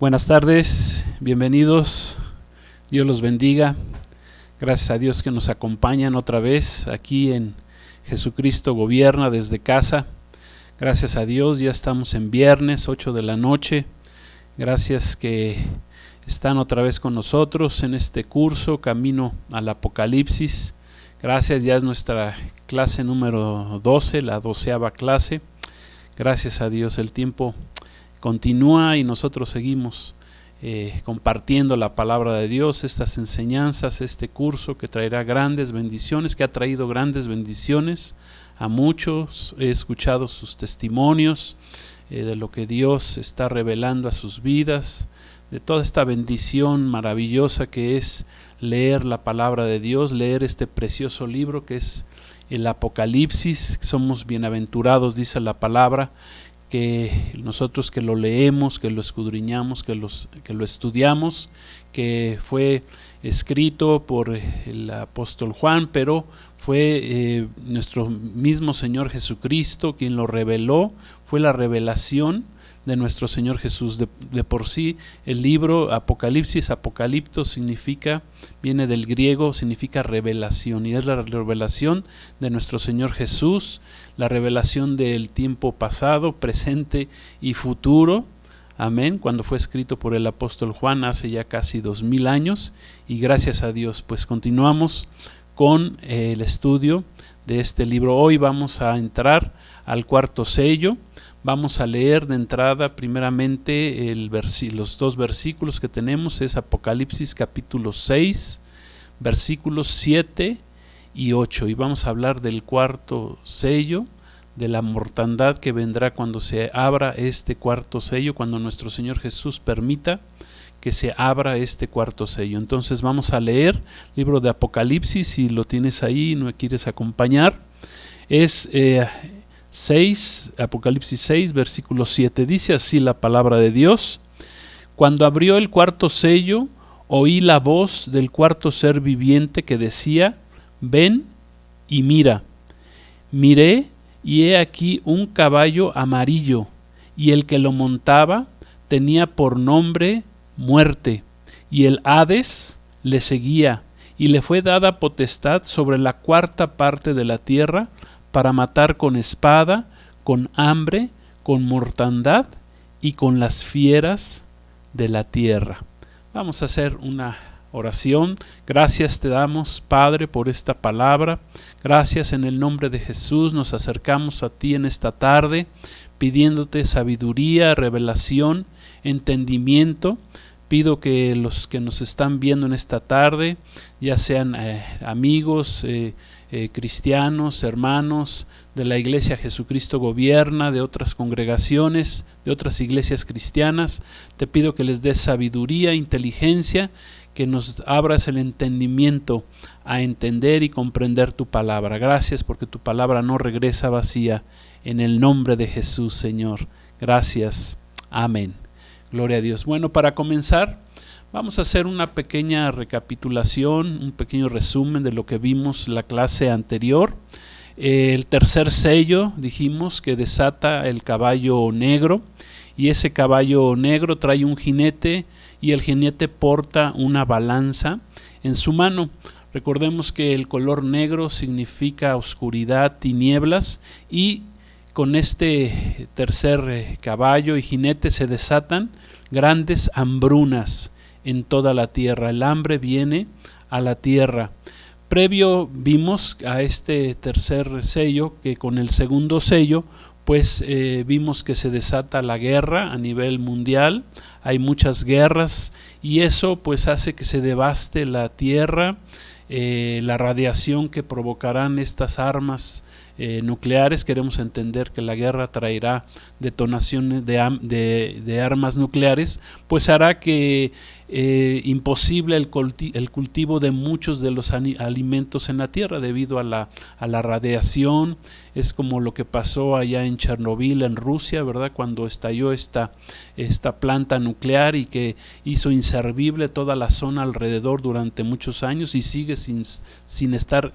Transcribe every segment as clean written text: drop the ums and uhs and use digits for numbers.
Buenas tardes, bienvenidos, Dios los bendiga. Gracias a Dios que nos acompañan otra vez aquí en Jesucristo Gobierna desde casa. Gracias a Dios, ya estamos en viernes, 8 de la noche. Gracias que están otra vez con nosotros en este curso, Camino al Apocalipsis. Gracias, ya es nuestra clase número 12, la 12ª clase. Gracias a Dios, el tiempo continúa y nosotros seguimos compartiendo la palabra de Dios, estas enseñanzas, este curso que traerá grandes bendiciones, que ha traído grandes bendiciones a muchos. He escuchado sus testimonios de lo que Dios está revelando a sus vidas, de toda esta bendición maravillosa que es leer la palabra de Dios, leer este precioso libro que es el Apocalipsis. Somos bienaventurados, dice la palabra, que nosotros que lo leemos, que lo escudriñamos, que lo estudiamos, que fue escrito por el apóstol Juan, pero fue nuestro mismo Señor Jesucristo quien lo reveló. Fue la revelación de nuestro Señor Jesús. De por sí el libro Apocalipsis, apocalipto viene del griego, significa revelación, y es la revelación de nuestro Señor Jesús, la revelación del tiempo pasado, presente y futuro. Amén. Cuando fue escrito por el apóstol Juan hace ya casi 2000 años, y gracias a Dios pues continuamos con el estudio de este libro. Hoy vamos a entrar al cuarto sello. Vamos a leer de entrada primeramente los dos versículos que tenemos, es Apocalipsis capítulo 6, versículos 7 y 8, y vamos a hablar del cuarto sello, de la mortandad que vendrá cuando se abra este cuarto sello, cuando nuestro Señor Jesús permita que se abra este cuarto sello. Entonces vamos a leer libro de Apocalipsis. Si lo tienes ahí y no me quieres acompañar, es Apocalipsis 6, versículo 7. Dice así la palabra de Dios: Cuando abrió el cuarto sello, oí la voz del cuarto ser viviente que decía: Ven y mira. Miré, y he aquí un caballo amarillo, y el que lo montaba tenía por nombre Muerte, y el Hades le seguía, y le fue dada potestad sobre la cuarta parte de la tierra, para matar con espada, con hambre, con mortandad y con las fieras de la tierra. Vamos a hacer una oración. Gracias te damos, Padre, por esta palabra. Gracias, en el nombre de Jesús nos acercamos a ti en esta tarde, pidiéndote sabiduría, revelación, entendimiento. Pido que los que nos están viendo en esta tarde, ya sean amigos, cristianos, hermanos de la iglesia Jesucristo Gobierna, de otras congregaciones, de otras iglesias cristianas, te pido que les des sabiduría, inteligencia, que nos abras el entendimiento a entender y comprender tu palabra. Gracias porque tu palabra no regresa vacía, en el nombre de Jesús, Señor. Gracias. Amén. Gloria a Dios. Bueno, para comenzar, vamos a hacer una pequeña recapitulación, un pequeño resumen de lo que vimos la clase anterior. El tercer sello, dijimos que desata el caballo negro, y ese caballo negro trae un jinete, y el jinete porta una balanza en su mano. Recordemos que el color negro significa oscuridad, tinieblas, y con este tercer caballo y jinete se desatan grandes hambrunas en toda la tierra. El hambre viene a la tierra. Previo vimos a este tercer sello que con el segundo sello pues vimos que se desata la guerra a nivel mundial. Hay muchas guerras y eso pues hace que se devaste la tierra. La radiación que provocarán estas armas nucleares, queremos entender que la guerra traerá detonaciones de armas nucleares, pues hará que imposible el cultivo de muchos de los alimentos en la tierra debido a la radiación. Es como lo que pasó allá en Chernobyl, en Rusia, ¿verdad? Cuando estalló esta planta nuclear y que hizo inservible toda la zona alrededor durante muchos años y sigue sin estar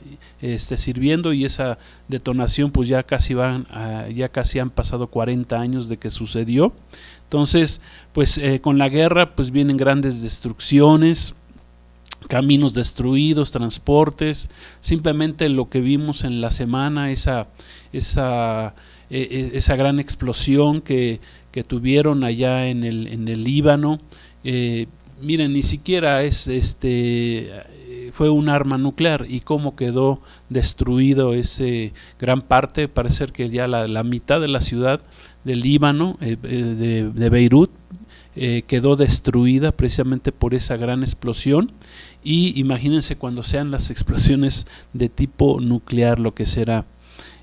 sirviendo, y esa detonación pues ya casi han pasado 40 años de que sucedió. Entonces, pues con la guerra pues vienen grandes destrucciones, caminos destruidos, transportes, simplemente lo que vimos en la semana, esa gran explosión que tuvieron allá en el Líbano. Miren, ni siquiera fue un arma nuclear, y cómo quedó destruido ese gran parte. Parece que ya la mitad de la ciudad del Líbano, de Beirut, quedó destruida precisamente por esa gran explosión. Y imagínense cuando sean las explosiones de tipo nuclear, lo que será.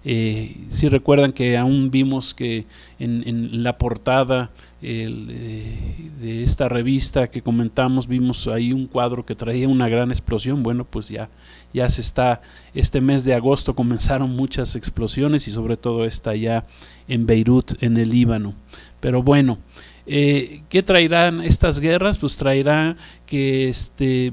Si recuerdan que aún vimos que en la portada de esta revista que comentamos, vimos ahí un cuadro que traía una gran explosión. Bueno, pues ya este mes de agosto comenzaron muchas explosiones, y sobre todo esta ya en Beirut, en el Líbano. Pero bueno, ¿qué traerán estas guerras? Pues traerá que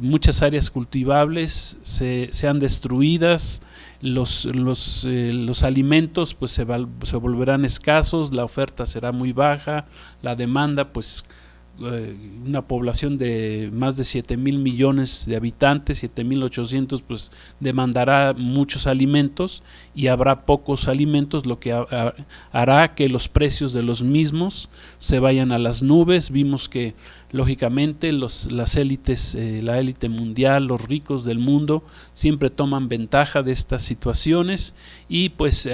muchas áreas cultivables sean destruidas, los alimentos pues se volverán escasos, la oferta será muy baja, la demanda pues una población de más de 7,000 millones de habitantes, 7,800, pues demandará muchos alimentos y habrá pocos alimentos, lo que hará que los precios de los mismos se vayan a las nubes. Vimos que lógicamente las élites, la élite mundial, los ricos del mundo siempre toman ventaja de estas situaciones, y pues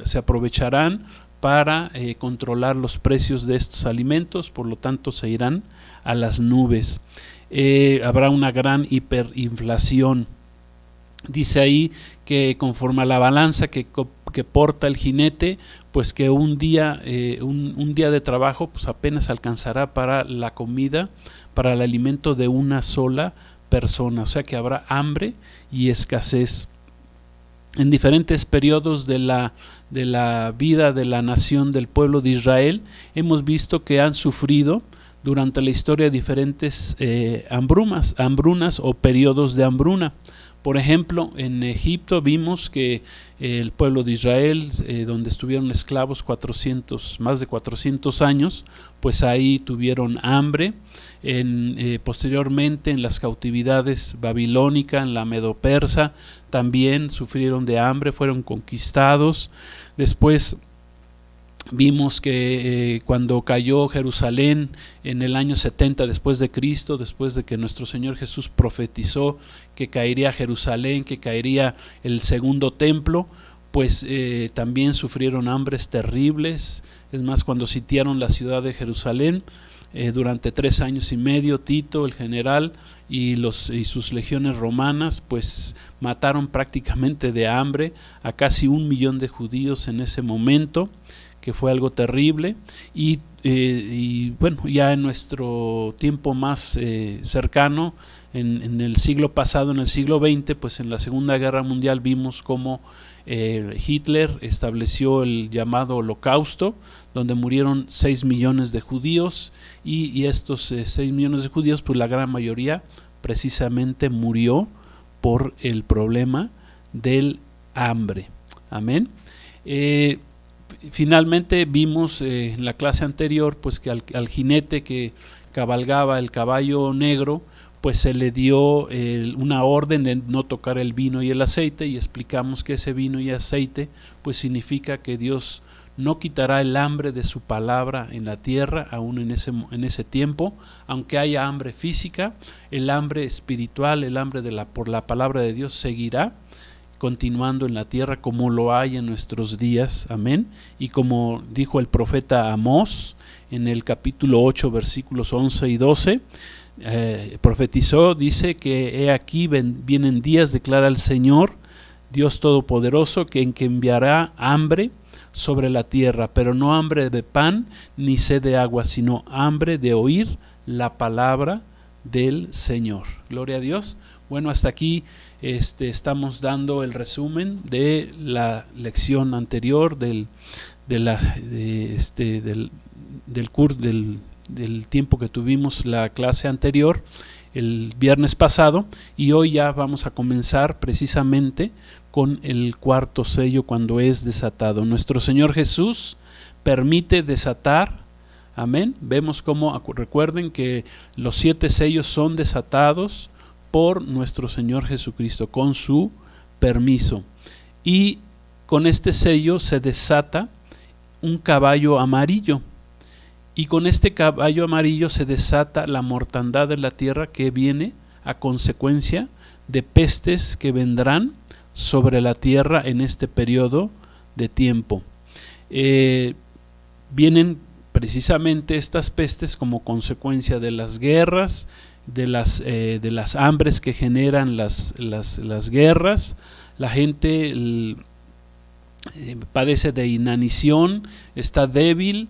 se aprovecharán para controlar los precios de estos alimentos, por lo tanto se irán a las nubes. Habrá una gran hiperinflación. Dice ahí que conforme a la balanza que porta el jinete, pues que un día de trabajo pues apenas alcanzará para la comida, para el alimento de una sola persona, o sea que habrá hambre y escasez. En diferentes periodos de la vida de la nación del pueblo de Israel, hemos visto que han sufrido durante la historia diferentes hambrunas o periodos de hambruna. Por ejemplo, en Egipto vimos que el pueblo de Israel, donde estuvieron esclavos más de 400 años, pues ahí tuvieron hambre. Posteriormente en las cautividades babilónica, en la medo-persa, también sufrieron de hambre, fueron conquistados. Después vimos que cuando cayó Jerusalén en el año 70 después de Cristo, después de que nuestro Señor Jesús profetizó que caería Jerusalén, que caería el segundo templo, pues también sufrieron hambres terribles. Es más, cuando sitiaron la ciudad de Jerusalén, durante 3 años y medio, Tito, el general, y sus legiones romanas, pues mataron prácticamente de hambre a casi 1 millón de judíos en ese momento, que fue algo terrible. Y bueno, ya en nuestro tiempo más cercano, en el siglo pasado, en el siglo XX, pues en la Segunda Guerra Mundial vimos cómo Hitler estableció el llamado Holocausto, donde murieron 6 millones de judíos, y estos 6 millones de judíos, pues la gran mayoría precisamente murió por el problema del hambre. Amén. Finalmente vimos en la clase anterior pues que al jinete que cabalgaba el caballo negro, pues se le dio una orden de no tocar el vino y el aceite, y explicamos que ese vino y aceite pues significa que Dios no quitará el hambre de su palabra en la tierra, aún en ese tiempo. Aunque haya hambre física, el hambre espiritual, el hambre por la palabra de Dios seguirá continuando en la tierra, como lo hay en nuestros días. Amén. Y como dijo el profeta Amós en el capítulo 8 versículos 11 y 12, profetizó, dice que he aquí vienen días, declara el Señor Dios Todopoderoso, que enviará hambre sobre la tierra, pero no hambre de pan ni sed de agua, sino hambre de oír la palabra del Señor. Gloria a Dios. Bueno, hasta aquí estamos dando el resumen de la lección anterior del curso, del tiempo que tuvimos la clase anterior el viernes pasado, y hoy ya vamos a comenzar precisamente con el cuarto sello, cuando es desatado. Nuestro Señor Jesús permite desatar Amén. Vemos cómo, recuerden que los 7 sellos son desatados por nuestro Señor Jesucristo, con su permiso. Y con este sello se desata un caballo amarillo. Y con este caballo amarillo se desata la mortandad de la tierra, que viene a consecuencia de pestes que vendrán sobre la tierra en este periodo de tiempo. Vienen precisamente estas pestes como consecuencia de las guerras, de las hambres que generan las guerras. La gente padece de inanición, está débil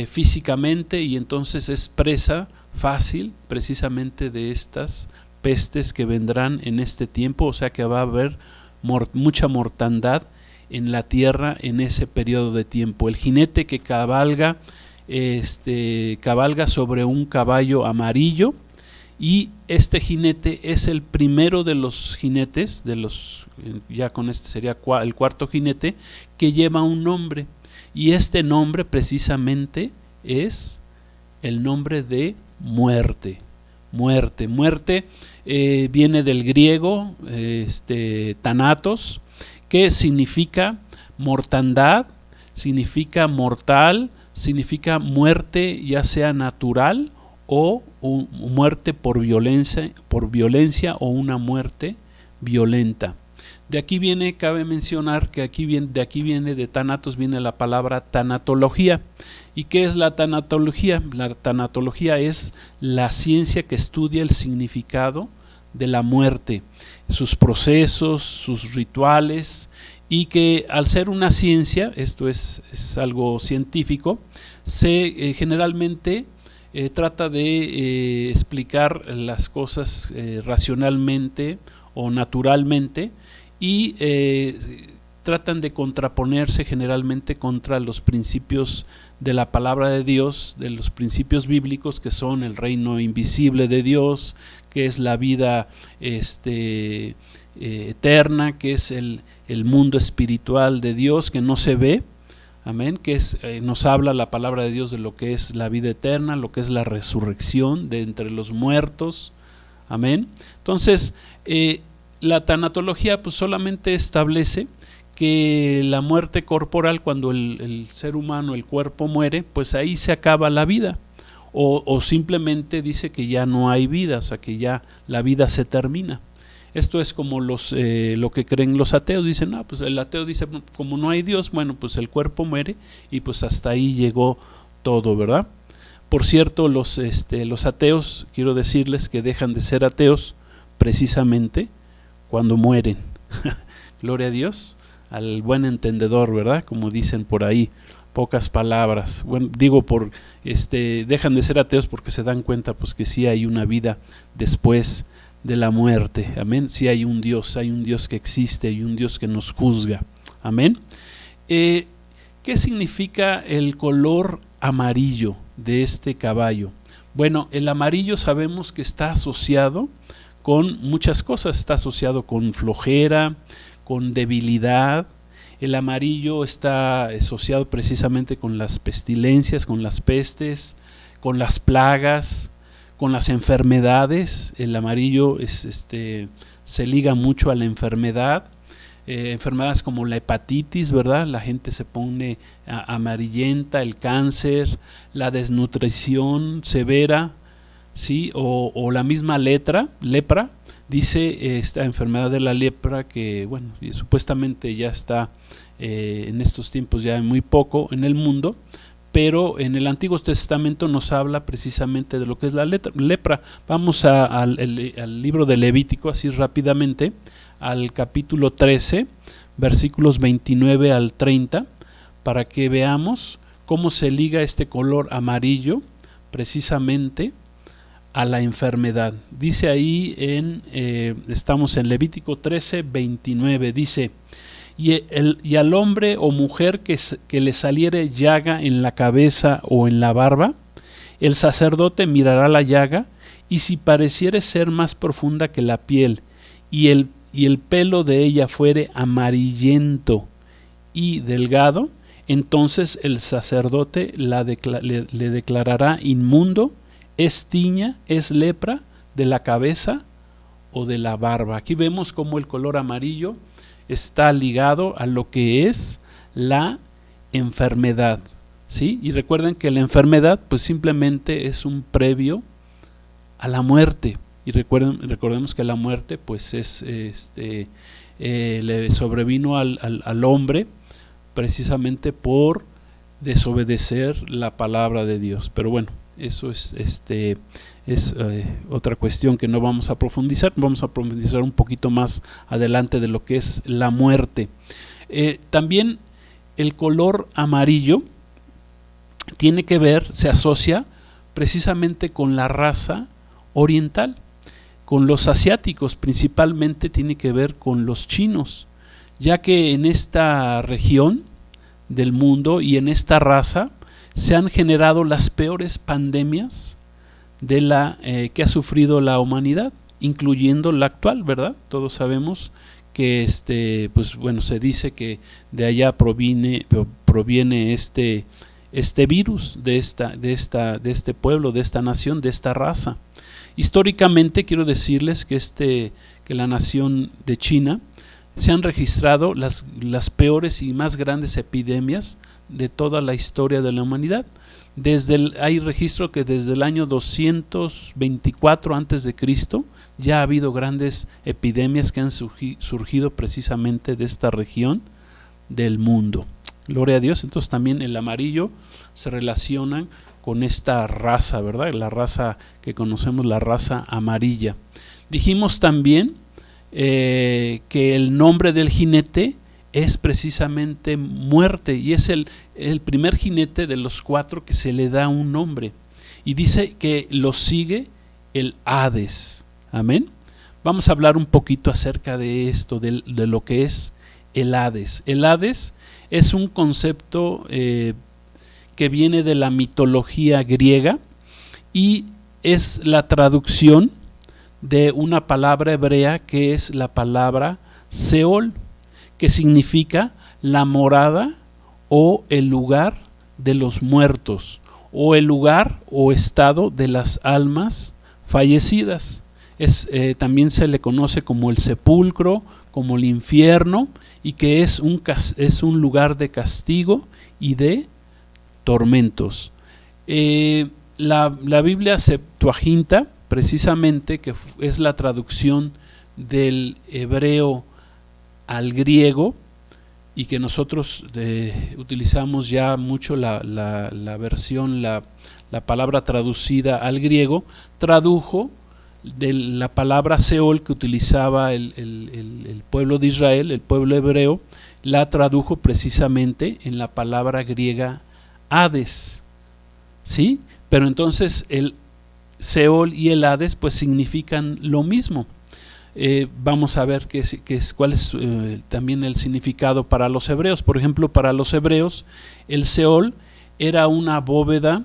físicamente, y entonces es presa fácil precisamente de estas pestes que vendrán en este tiempo. O sea que va a haber mucha mortandad en la tierra en ese periodo de tiempo. El jinete que cabalga sobre un caballo amarillo, y este jinete es el primero de los jinetes, ya con este sería el cuarto jinete, que lleva un nombre, y este nombre precisamente es el nombre de muerte. Muerte viene del griego thanatos, que significa mortandad, significa mortal, significa muerte ya sea natural o muerte por violencia o una muerte violenta. De aquí viene, cabe mencionar que de thanatos viene la palabra tanatología. ¿Y qué es la tanatología? La tanatología es la ciencia que estudia el significado de la muerte, sus procesos, sus rituales, y que al ser una ciencia, esto es algo científico, se generalmente trata de explicar las cosas racionalmente o naturalmente, y tratan de contraponerse generalmente contra los principios de la palabra de Dios, de los principios bíblicos, que son el reino invisible de Dios, que es la vida eterna, que es el mundo espiritual de Dios que no se ve. Amén, que nos habla la palabra de Dios de lo que es la vida eterna, lo que es la resurrección de entre los muertos. Amén. Entonces, la tanatología pues solamente establece que la muerte corporal, cuando el ser humano, el cuerpo muere, pues ahí se acaba la vida. O simplemente dice que ya no hay vida, o sea que ya la vida se termina. Esto es como lo que creen los ateos. Dicen, pues el ateo dice, como no hay Dios, bueno, pues el cuerpo muere y pues hasta ahí llegó todo, ¿verdad? Por cierto, los ateos, quiero decirles que dejan de ser ateos precisamente cuando mueren. Gloria a Dios, al buen entendedor, ¿verdad? Como dicen por ahí, pocas palabras. Bueno, digo dejan de ser ateos porque se dan cuenta pues que sí hay una vida después de la muerte. Amén. Sí hay un Dios que existe y un Dios que nos juzga. Amén. ¿Qué significa el color amarillo de este caballo? Bueno, el amarillo sabemos que está asociado con muchas cosas. Está asociado con flojera, con debilidad. El amarillo está asociado precisamente con las pestilencias, con las pestes, con las plagas, con las enfermedades. El amarillo se liga mucho a la enfermedad. Enfermedades como la hepatitis, ¿verdad? La gente se pone amarillenta, el cáncer, la desnutrición severa, ¿sí? O la misma lepra. Dice esta enfermedad de la lepra que, bueno, supuestamente ya está en estos tiempos ya muy poco en el mundo, pero en el Antiguo Testamento nos habla precisamente de lo que es la lepra. Vamos al libro de Levítico, así rápidamente, al capítulo 13, versículos 29 al 30, para que veamos cómo se liga este color amarillo precisamente a la enfermedad. Dice ahí estamos en Levítico 13, 29, dice: y al hombre o mujer que le saliere llaga en la cabeza o en la barba, el sacerdote mirará la llaga, y si pareciere ser más profunda que la piel, y el pelo de ella fuere amarillento y delgado, entonces el sacerdote le declarará inmundo, es tiña, es lepra de la cabeza o de la barba. Aquí vemos cómo el color amarillo está ligado a lo que es la enfermedad, ¿sí? Y recuerden que la enfermedad pues simplemente es un previo a la muerte. Y recordemos que la muerte pues es le sobrevino al hombre precisamente por desobedecer la palabra de Dios. Pero bueno, eso es otra cuestión que no vamos a profundizar. Vamos a profundizar un poquito más adelante de lo que es la muerte. También el color amarillo tiene que ver, se asocia precisamente con la raza oriental, con los asiáticos, principalmente tiene que ver con los chinos, ya que en esta región del mundo y en esta raza se han generado las peores pandemias que ha sufrido la humanidad, incluyendo la actual, ¿verdad? Todos sabemos que pues bueno, se dice que de allá proviene este virus de este pueblo, de esta nación, de esta raza. Históricamente quiero decirles que la nación de China se han registrado las peores y más grandes epidemias de toda la historia de la humanidad. Hay registro que desde el año 224 a.C. ya ha habido grandes epidemias que han surgido precisamente de esta región del mundo. Gloria a Dios. Entonces también el amarillo se relaciona con esta raza, ¿verdad? La raza que conocemos, la raza amarilla. Dijimos también que el nombre del jinete es precisamente muerte, y es el primer jinete de los 4 que se le da un nombre, y dice que lo sigue el Hades. Amén. Vamos a hablar un poquito acerca de esto, de lo que es el Hades. El Hades es un concepto que viene de la mitología griega y es la traducción de una palabra hebrea que es la palabra Seol, que significa la morada o el lugar de los muertos, o el lugar o estado de las almas fallecidas. También se le conoce como el sepulcro, como el infierno, y que es un lugar de castigo y de tormentos. La Biblia Septuaginta, precisamente, que es la traducción del hebreo al griego, y que nosotros utilizamos ya mucho la versión, la palabra traducida al griego, tradujo de la palabra Seol que utilizaba el pueblo de Israel, el pueblo hebreo, la tradujo precisamente en la palabra griega Hades, ¿sí? Pero entonces el Seol y el Hades pues significan lo mismo. Vamos a ver cuál es también el significado para los hebreos. Por ejemplo, para los hebreos el Seol era una bóveda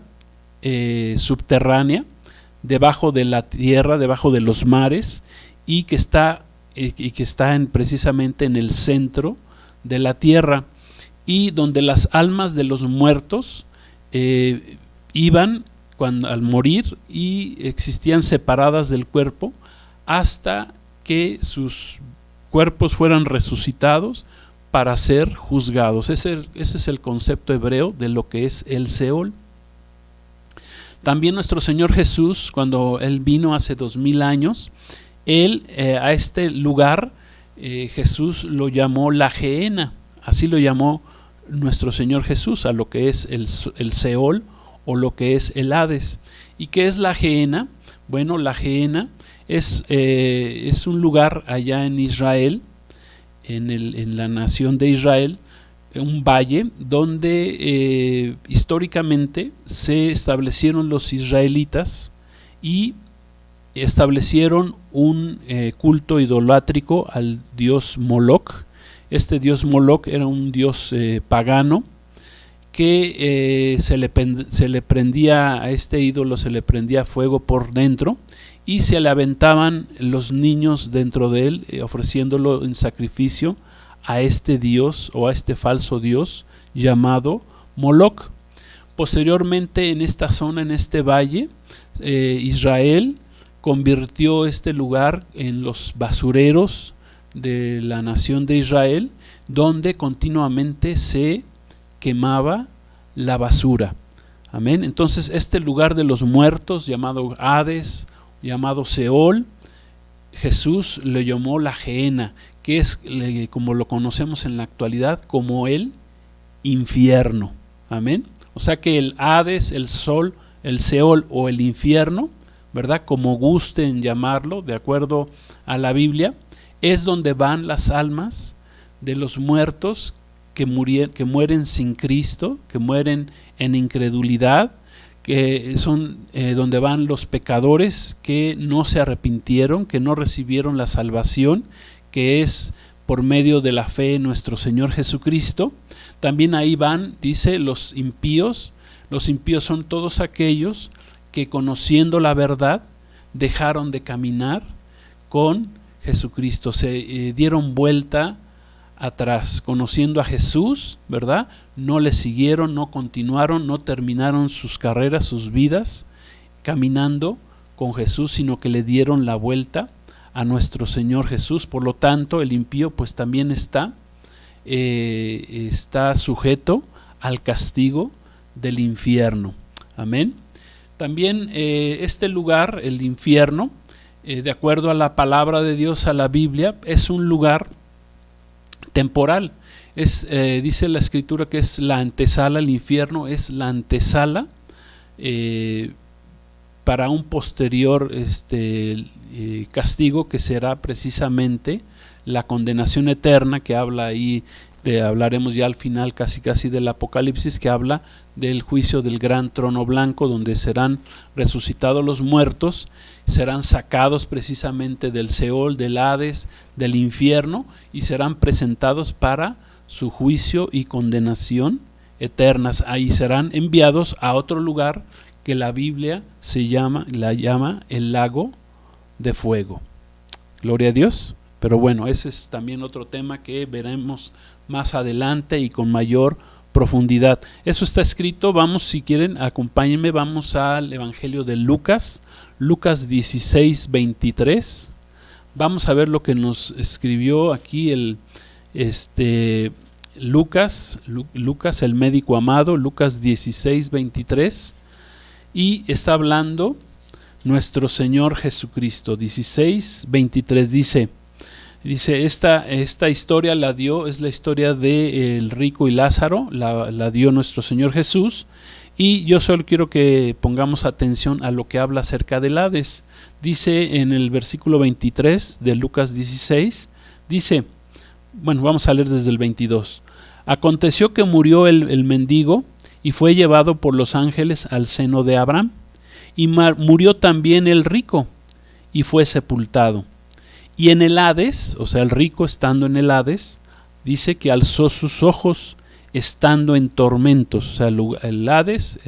subterránea debajo de la tierra, debajo de los mares, y que está precisamente en el centro de la tierra, y donde las almas de los muertos iban al morir y existían separadas del cuerpo hasta que sus cuerpos fueran resucitados para ser juzgados. Ese es el concepto hebreo de lo que es el Seol. También nuestro Señor Jesús, cuando Él vino hace 2000 años, Él a este lugar, Jesús lo llamó la Gehenna. Así lo llamó nuestro Señor Jesús a lo que es el Seol o lo que es el Hades. ¿Y qué es la Gehenna? Bueno, la Gehenna es un lugar allá en Israel, en la nación de Israel, un valle donde históricamente se establecieron los israelitas y establecieron un culto idolátrico al dios Moloch. Este dios Moloch era un dios pagano que se le prendía a este ídolo, se le prendía fuego por dentro y se le aventaban los niños dentro de él, ofreciéndolo en sacrificio a este dios o a este falso dios llamado Moloc. Posteriormente, en esta zona, en este valle, Israel convirtió este lugar en los basureros de la nación de Israel, donde continuamente se quemaba la basura. Amén. Entonces, este lugar de los muertos, llamado Hades, llamado Seol, Jesús le llamó la Gehenna, que es, como lo conocemos en la actualidad, como el infierno. Amén. O sea que el Hades, el Seol o el infierno, ¿verdad?, como gusten llamarlo, de acuerdo a la Biblia, es donde van las almas de los muertos que mueren sin Cristo, que mueren en incredulidad, que son donde van los pecadores que no se arrepintieron, que no recibieron la salvación, que es por medio de la fe en nuestro Señor Jesucristo. También ahí van, dice, los impíos. Los impíos son todos aquellos que, conociendo la verdad, dejaron de caminar con Jesucristo, se dieron vuelta atrás, conociendo a Jesús, ¿verdad? No le siguieron, no continuaron, no terminaron sus carreras, sus vidas caminando con Jesús, sino que le dieron la vuelta a nuestro Señor Jesús. Por lo tanto, el impío pues también está sujeto al castigo del infierno. Amén. También este lugar, el infierno, de acuerdo a la palabra de Dios, a la Biblia, es un lugar temporal. Dice la Escritura que es la antesala, el infierno es la antesala para un posterior castigo, que será precisamente la condenación eterna, que habla ahí, hablaremos ya al final casi del Apocalipsis, que habla del juicio del gran trono blanco, donde serán resucitados los muertos, serán sacados precisamente del Seol, del Hades, del infierno, y serán presentados para su juicio y condenación eternas. Ahí serán enviados a otro lugar que la Biblia la llama el lago de fuego. Gloria a Dios. Pero bueno, ese es también otro tema que veremos más adelante y con mayor profundidad. Eso está escrito. Vamos, si quieren, acompáñenme, vamos al Evangelio de Lucas, Lucas 16, 23. Vamos a ver lo que nos escribió aquí Lucas, el médico amado, Lucas 16, 23. Y está hablando nuestro Señor Jesucristo. 16, 23 dice, esta historia es la historia de el rico y Lázaro, la dio nuestro Señor Jesús, y yo solo quiero que pongamos atención a lo que habla acerca del Hades. Dice en el versículo 23 de Lucas 16, dice, bueno, vamos a leer desde el 22. Aconteció que murió el mendigo y fue llevado por los ángeles al seno de Abraham, y murió también el rico y fue sepultado. Y en el Hades, o sea, el rico estando en el Hades, dice que alzó sus ojos estando en tormentos. O sea, el Hades,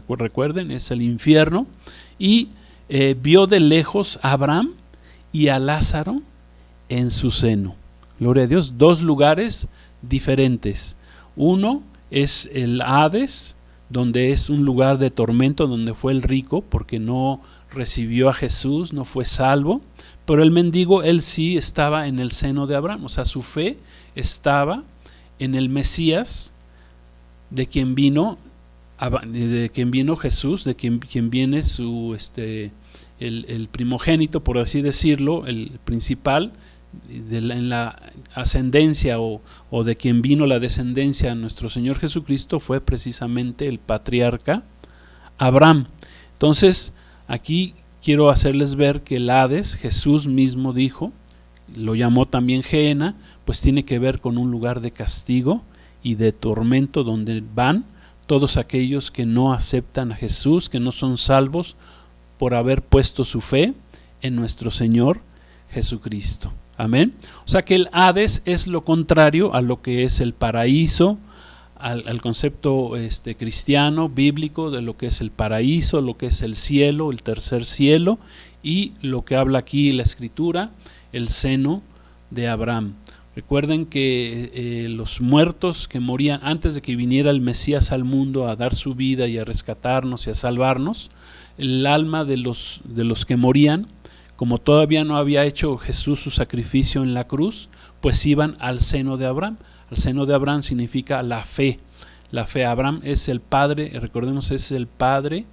recuerden, es el infierno, y vio de lejos a Abraham y a Lázaro en su seno. Gloria a Dios. Dos lugares diferentes. Uno es el Hades, donde es un lugar de tormento, donde fue el rico porque no recibió a Jesús, no fue salvo. Pero el mendigo, él sí estaba en el seno de Abraham, o sea, su fe estaba en el Mesías, de quien vino Jesús, de quien viene el primogénito, por así decirlo, el principal, en la ascendencia o de quien vino la descendencia a nuestro Señor Jesucristo, fue precisamente el patriarca Abraham. Entonces, aquí quiero hacerles ver que el Hades, Jesús mismo dijo, lo llamó también Gehenna, pues tiene que ver con un lugar de castigo y de tormento, donde van todos aquellos que no aceptan a Jesús, que no son salvos por haber puesto su fe en nuestro Señor Jesucristo. Amén. O sea que el Hades es lo contrario a lo que es el paraíso, al concepto cristiano, bíblico, de lo que es el paraíso, lo que es el cielo, el tercer cielo, y lo que habla aquí la Escritura, el seno de Abraham. Recuerden que los muertos que morían antes de que viniera el Mesías al mundo a dar su vida y a rescatarnos y a salvarnos, el alma de los que morían, como todavía no había hecho Jesús su sacrificio en la cruz, pues iban al seno de Abraham. El seno de Abraham significa la fe. La fe, Abraham es el padre, recordemos, es el padre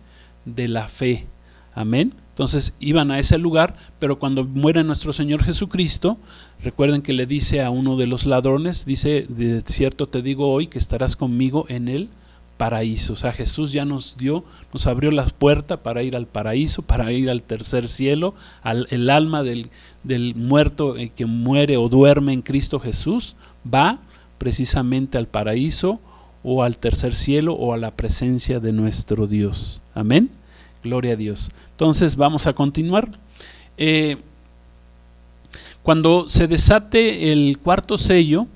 de la fe. Amén. Entonces iban a ese lugar, pero cuando muere nuestro Señor Jesucristo, recuerden que le dice a uno de los ladrones, dice, de cierto te digo hoy que estarás conmigo en el paraíso. O sea, Jesús ya nos abrió la puerta para ir al paraíso, para ir al tercer cielo. El alma del muerto que muere o duerme en Cristo Jesús va precisamente al paraíso o al tercer cielo o a la presencia de nuestro Dios. Amén. Gloria a Dios. Entonces vamos a continuar. Cuando se desate el cuarto sello,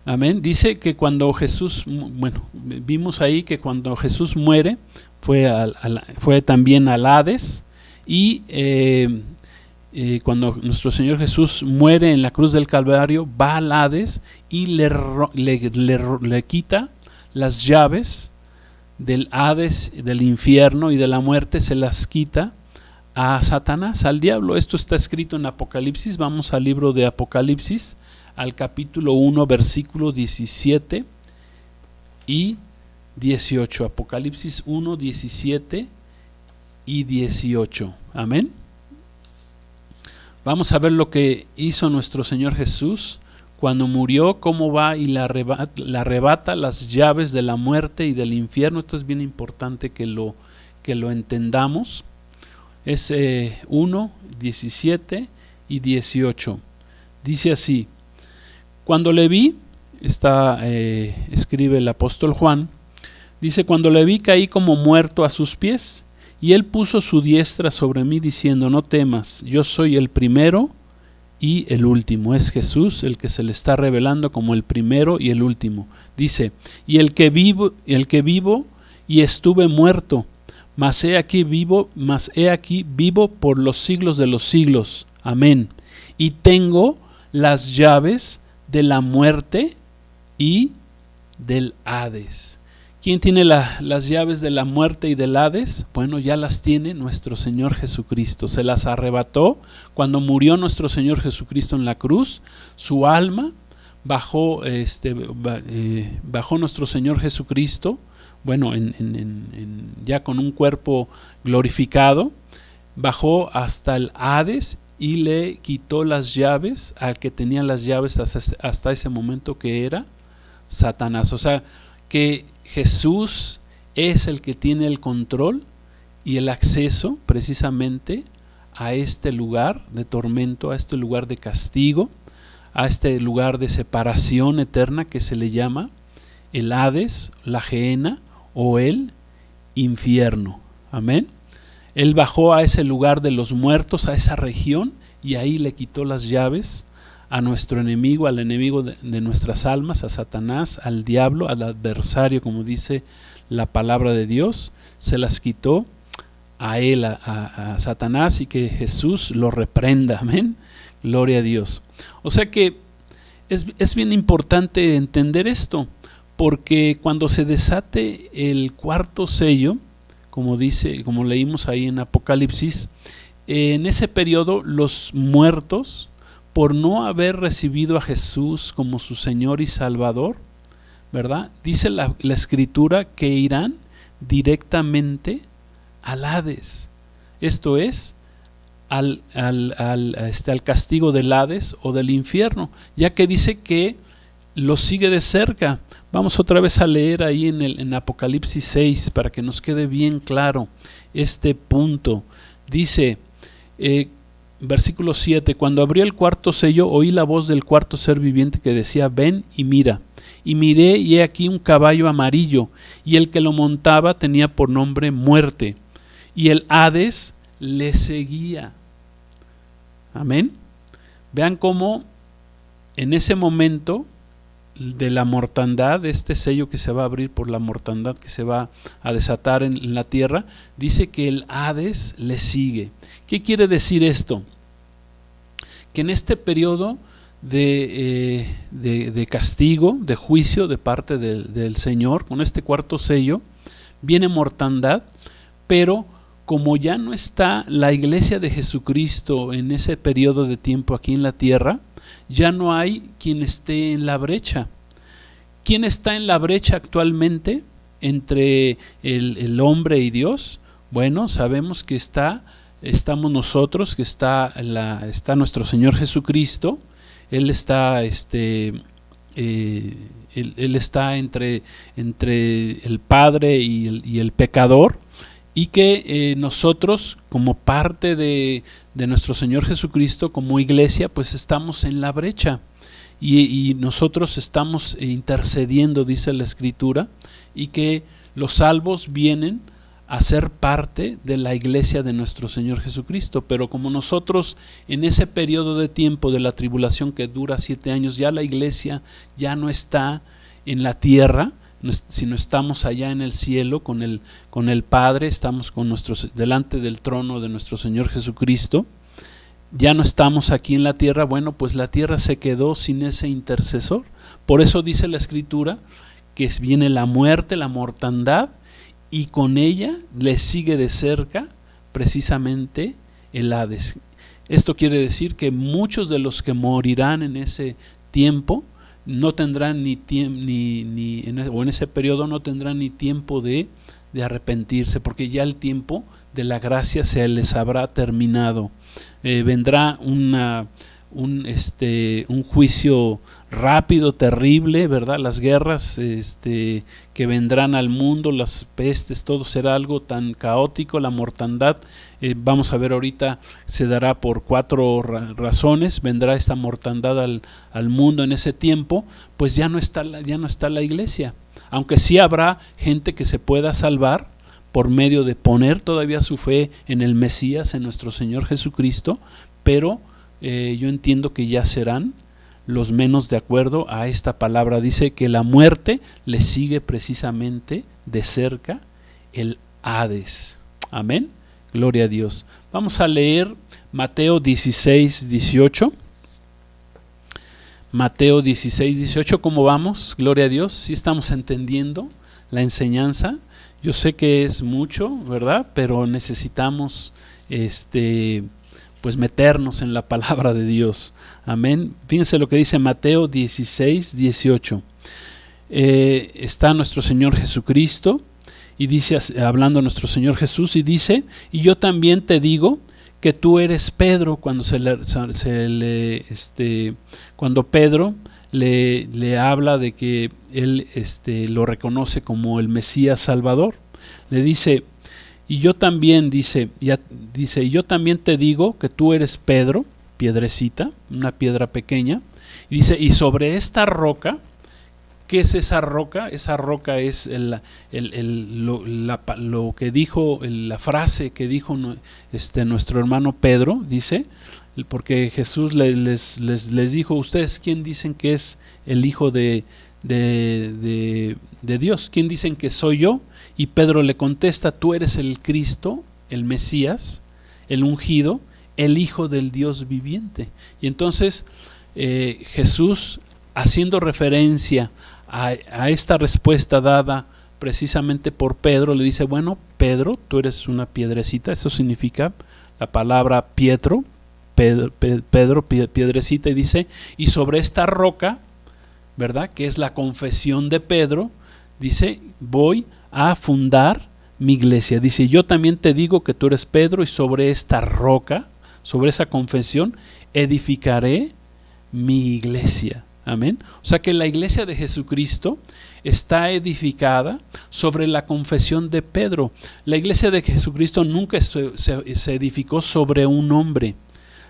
amén, dice que cuando Jesús, vimos ahí que cuando Jesús muere, fue también al Hades, y cuando nuestro Señor Jesús muere en la cruz del Calvario, va al Hades y le quita las llaves del Hades, del infierno y de la muerte, se las quita a Satanás, al diablo. Esto está escrito en Apocalipsis. Vamos al libro de Apocalipsis, al capítulo 1, versículo 17 y 18. Apocalipsis 1, 17 y 18. Amén. Vamos a ver lo que hizo nuestro Señor Jesús cuando murió, cómo va y le arrebata las llaves de la muerte y del infierno. Esto es bien importante que lo entendamos. Es 1, 17 y 18. Dice así: cuando le vi, escribe el apóstol Juan, dice, cuando le vi caí como muerto a sus pies, y él puso su diestra sobre mí diciendo, no temas, yo soy el primero y el último. Es Jesús el que se le está revelando como el primero y el último. Dice, y el que vivo y estuve muerto, mas he aquí vivo por los siglos de los siglos. Amén. Y tengo las llaves de la muerte y del Hades. ¿Quién tiene las llaves de la muerte y del Hades? Bueno, ya las tiene nuestro Señor Jesucristo. Se las arrebató cuando murió nuestro Señor Jesucristo en la cruz. Su alma bajó nuestro Señor Jesucristo, bueno, ya con un cuerpo glorificado, bajó hasta el Hades y le quitó las llaves al que tenía las llaves hasta ese momento, que era Satanás. O sea, que Jesús es el que tiene el control y el acceso precisamente a este lugar de tormento, a este lugar de castigo, a este lugar de separación eterna que se le llama el Hades, la Gehenna o el infierno. Amén. Él bajó a ese lugar de los muertos, a esa región, y ahí le quitó las llaves a nuestro enemigo, al enemigo de nuestras almas, a Satanás, al diablo, al adversario, como dice la palabra de Dios. Se las quitó a él, a Satanás, y que Jesús lo reprenda. Amén. Gloria a Dios. O sea que es bien importante entender esto, porque cuando se desate el cuarto sello, como leímos ahí en Apocalipsis, en ese periodo los muertos, por no haber recibido a Jesús como su Señor y Salvador, ¿verdad? Dice la Escritura que irán directamente al Hades. Esto es, al castigo del Hades o del infierno, ya que dice que lo sigue de cerca. Vamos otra vez a leer ahí en Apocalipsis 6 para que nos quede bien claro este punto. Dice, versículo 7, cuando abrió el cuarto sello, oí la voz del cuarto ser viviente que decía, ven y mira. Y miré, y he aquí un caballo amarillo, y el que lo montaba tenía por nombre Muerte, y el Hades le seguía. Amén. Vean cómo en ese momento de la mortandad, de este sello que se va a abrir por la mortandad que se va a desatar en la tierra, dice que el Hades le sigue. ¿Qué quiere decir esto? Que en este periodo de castigo, de juicio de parte del Señor. Con este cuarto sello viene mortandad, pero como ya no está la iglesia de Jesucristo en ese periodo de tiempo aquí en la tierra, ya no hay quien esté en la brecha. ¿Quién está en la brecha actualmente entre el hombre y Dios? Bueno, sabemos que estamos nosotros, que está nuestro Señor Jesucristo. Él está, él está entre el Padre y el pecador, y que nosotros, como parte de nuestro Señor Jesucristo, como iglesia, pues estamos en la brecha, y nosotros estamos intercediendo, dice la Escritura, y que los salvos vienen a ser parte de la iglesia de nuestro Señor Jesucristo. Pero como nosotros en ese periodo de tiempo de la tribulación que dura 7 años, ya la iglesia ya no está en la tierra, sino estamos allá en el cielo con el Padre, estamos delante del trono de nuestro Señor Jesucristo, ya no estamos aquí en la tierra. Bueno, pues la tierra se quedó sin ese intercesor. Por eso dice la Escritura que viene la muerte, la mortandad, y con ella le sigue de cerca precisamente el Hades. Esto quiere decir que muchos de los que morirán en ese tiempo no tendrán o en ese periodo no tendrán ni tiempo de arrepentirse, porque ya el tiempo de la gracia se les habrá terminado. Vendrá un juicio rápido, terrible, ¿verdad? Las guerras que vendrán al mundo, las pestes, todo será algo tan caótico. La mortandad, vamos a ver ahorita, se dará por 4 razones. Vendrá esta mortandad al mundo en ese tiempo, pues ya no está la iglesia. Aunque sí habrá gente que se pueda salvar por medio de poner todavía su fe en el Mesías, en nuestro Señor Jesucristo, pero yo entiendo que ya serán los menos de acuerdo a esta palabra. Dice que la muerte le sigue precisamente de cerca el Hades. Amén. Gloria a Dios. Vamos a leer Mateo 16, 18. Mateo 16, 18, ¿cómo vamos? Gloria a Dios. ¿Sí estamos entendiendo la enseñanza? Yo sé que es mucho, ¿verdad? Pero necesitamos pues meternos en la palabra de Dios. Amén. Fíjense lo que dice Mateo 16, 18. Está nuestro Señor Jesucristo y dice, hablando nuestro Señor Jesús, y dice: y yo también te digo que tú eres Pedro. Cuando cuando Pedro le habla de que él lo reconoce como el Mesías Salvador, le dice: y yo también, y yo también te digo que tú eres Pedro, piedrecita, una piedra pequeña, y dice: y sobre esta roca. ¿Qué es esa roca? Esa roca es lo que dijo, la frase que dijo nuestro hermano Pedro, dice, porque Jesús les dijo: ¿ustedes quién dicen que es el Hijo de Dios? ¿Quién dicen que soy yo? Y Pedro le contesta: tú eres el Cristo, el Mesías, el ungido, el Hijo del Dios viviente. Y entonces Jesús, haciendo referencia a esta respuesta dada precisamente por Pedro, le dice: bueno, Pedro, tú eres una piedrecita. Eso significa la palabra Pietro, Pedro, piedrecita. Y dice: y sobre esta roca, ¿verdad?, que es la confesión de Pedro, dice: voy a fundar mi iglesia. Dice: yo también te digo que tú eres Pedro, y sobre esta roca, sobre esa confesión, edificaré mi iglesia. Amén. O sea que la iglesia de Jesucristo está edificada sobre la confesión de Pedro. La iglesia de Jesucristo nunca se edificó sobre un hombre.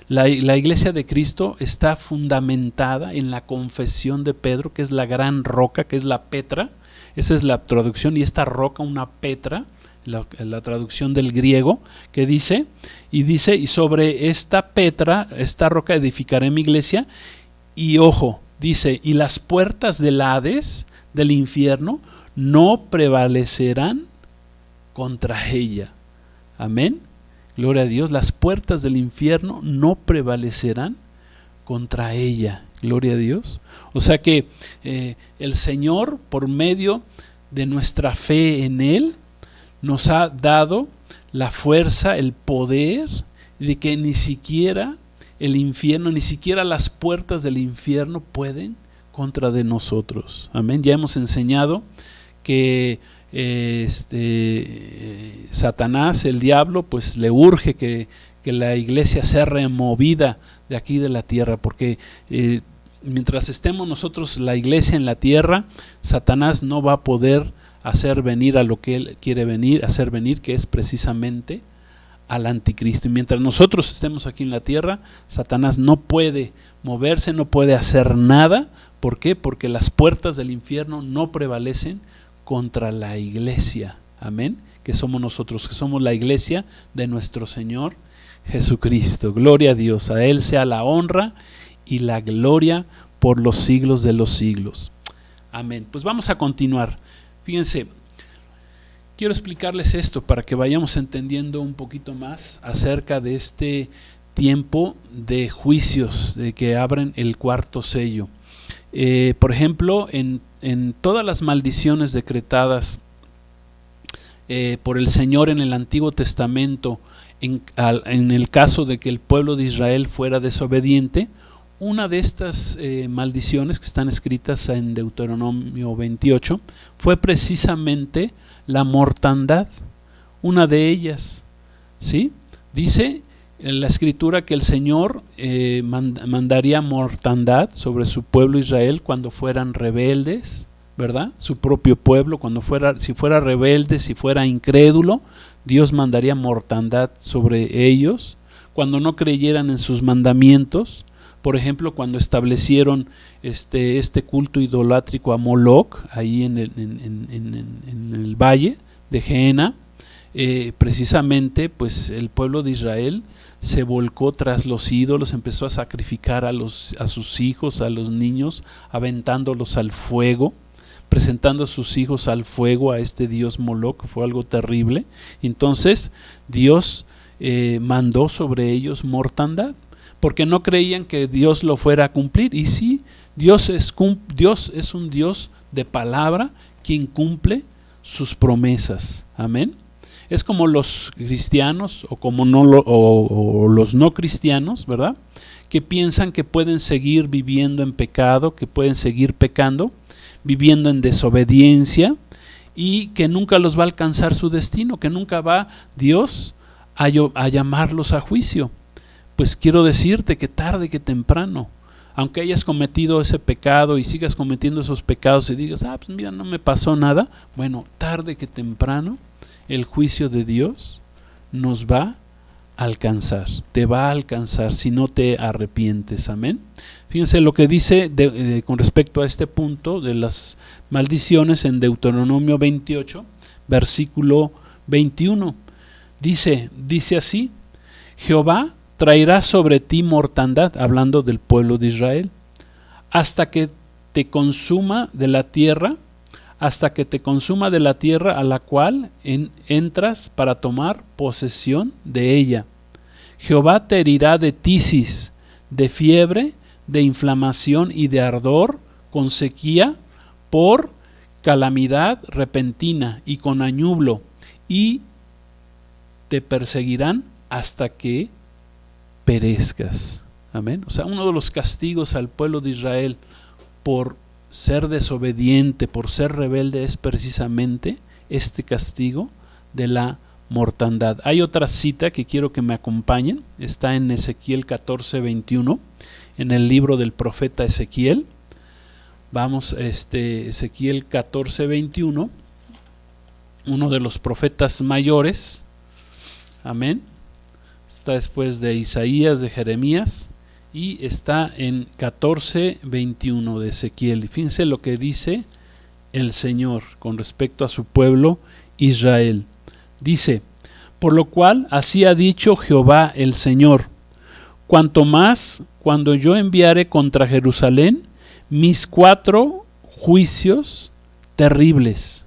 La iglesia de Cristo está fundamentada en la confesión de Pedro, que es la gran roca, que es la Petra. Esa es la traducción, y esta roca, una Petra, la traducción del griego, que dice, y sobre esta Petra, esta roca, edificaré mi iglesia. Y ojo, dice: y las puertas del Hades, del infierno, no prevalecerán contra ella. Amén. Gloria a Dios. Las puertas del infierno no prevalecerán contra ella. Gloria a Dios. O sea que el Señor, por medio de nuestra fe en Él, nos ha dado la fuerza, el poder de que ni siquiera el infierno, ni siquiera las puertas del infierno pueden contra de nosotros. Amén. Ya hemos enseñado que Satanás, el diablo, pues le urge que la iglesia sea removida de aquí de la tierra, porque mientras estemos nosotros, la iglesia, en la tierra, Satanás no va a poder hacer venir a lo que él quiere hacer venir, que es precisamente al anticristo. Y mientras nosotros estemos aquí en la tierra, Satanás no puede moverse, no puede hacer nada. ¿Por qué? Porque las puertas del infierno no prevalecen contra la iglesia. Amén. Que somos nosotros, que somos la iglesia de nuestro Señor Jesucristo. Gloria a Dios. A Él sea la honra y la gloria por los siglos de los siglos. Amén. Pues vamos a continuar. Fíjense, quiero explicarles esto para que vayamos entendiendo un poquito más acerca de este tiempo de juicios, de que abren el cuarto sello. Por ejemplo, en todas las maldiciones decretadas por el Señor en el Antiguo Testamento, en el caso de que el pueblo de Israel fuera desobediente, una de estas maldiciones que están escritas en Deuteronomio 28 fue precisamente la mortandad, una de ellas, ¿sí? Dice en la escritura que el Señor mandaría mortandad sobre su pueblo Israel cuando fueran rebeldes, ¿verdad? Su propio pueblo, si fuera rebelde, si fuera incrédulo, Dios mandaría mortandad sobre ellos. Cuando no creyeran en sus mandamientos, por ejemplo, cuando establecieron este culto idolátrico a Moloch, ahí en el valle de Gehenna, precisamente pues el pueblo de Israel se volcó tras los ídolos, empezó a sacrificar a sus hijos, a los niños, aventándolos al fuego, presentando a sus hijos al fuego a este dios Moloch. Fue algo terrible. Entonces Dios mandó sobre ellos mortandad, porque no creían que Dios lo fuera a cumplir. Y sí, Dios es un Dios de palabra, quien cumple sus promesas. Amén. Es como los cristianos o los no cristianos, ¿verdad? Que piensan que pueden seguir viviendo en pecado, que pueden seguir pecando, viviendo en desobediencia, y que nunca los va a alcanzar su destino, que nunca va Dios a llamarlos a juicio. Pues quiero decirte que tarde que temprano, aunque hayas cometido ese pecado y sigas cometiendo esos pecados y digas, pues mira, no me pasó nada, bueno, tarde que temprano el juicio de Dios nos va a alcanzar, te va a alcanzar si no te arrepientes. Amén. Fíjense lo que dice con respecto a este punto de las maldiciones en Deuteronomio 28, versículo 21. Dice así: Jehová traerá sobre ti mortandad, hablando del pueblo de Israel, hasta que te consuma de la tierra, a la cual entras para tomar posesión de ella. Jehová te herirá de tisis, de fiebre, de inflamación y de ardor, con sequía, por calamidad repentina y con añublo, y te perseguirán hasta que perezcas. Amén. O sea, uno de los castigos al pueblo de Israel por ser desobediente, por ser rebelde, es precisamente este castigo de la mortandad. Hay otra cita que quiero que me acompañen, está en Ezequiel 14:21, en el libro del profeta Ezequiel. Vamos, Ezequiel 14:21, uno de los profetas mayores. Amén. Está después de Isaías, de Jeremías, y está en 14:21 de Ezequiel. Y fíjense lo que dice el Señor con respecto a su pueblo Israel. Dice: por lo cual así ha dicho Jehová el Señor, cuanto más cuando yo enviare contra Jerusalén mis 4 juicios terribles.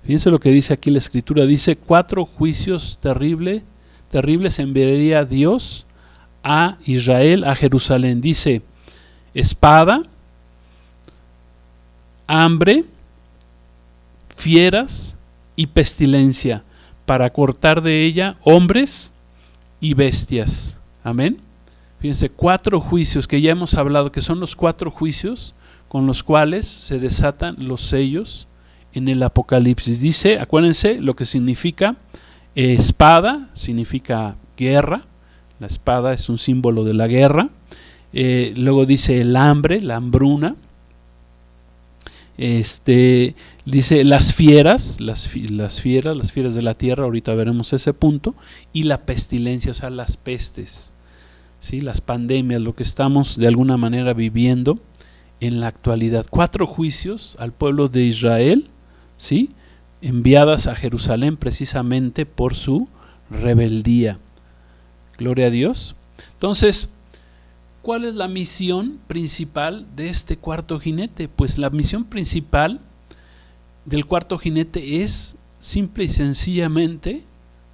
Fíjense lo que dice aquí la Escritura, dice 4 juicios terribles enviaría Dios a Israel, a Jerusalén. Dice espada, hambre, fieras y pestilencia, para cortar de ella hombres y bestias. Amén. Fíjense, 4 juicios que ya hemos hablado, que son los 4 juicios con los cuales se desatan los sellos en el Apocalipsis. Dice, acuérdense lo que significa espada, significa guerra. La espada es un símbolo de la guerra. Luego dice el hambre, la hambruna. Dice las fieras, las fieras de la tierra, ahorita veremos ese punto, y la pestilencia, o sea, las pestes, ¿sí? Las pandemias, lo que estamos de alguna manera viviendo en la actualidad. 4 juicios al pueblo de Israel, ¿sí? Enviadas a Jerusalén precisamente por su rebeldía. Gloria a Dios. Entonces, ¿cuál es la misión principal de este cuarto jinete? Pues la misión principal del cuarto jinete es simple y sencillamente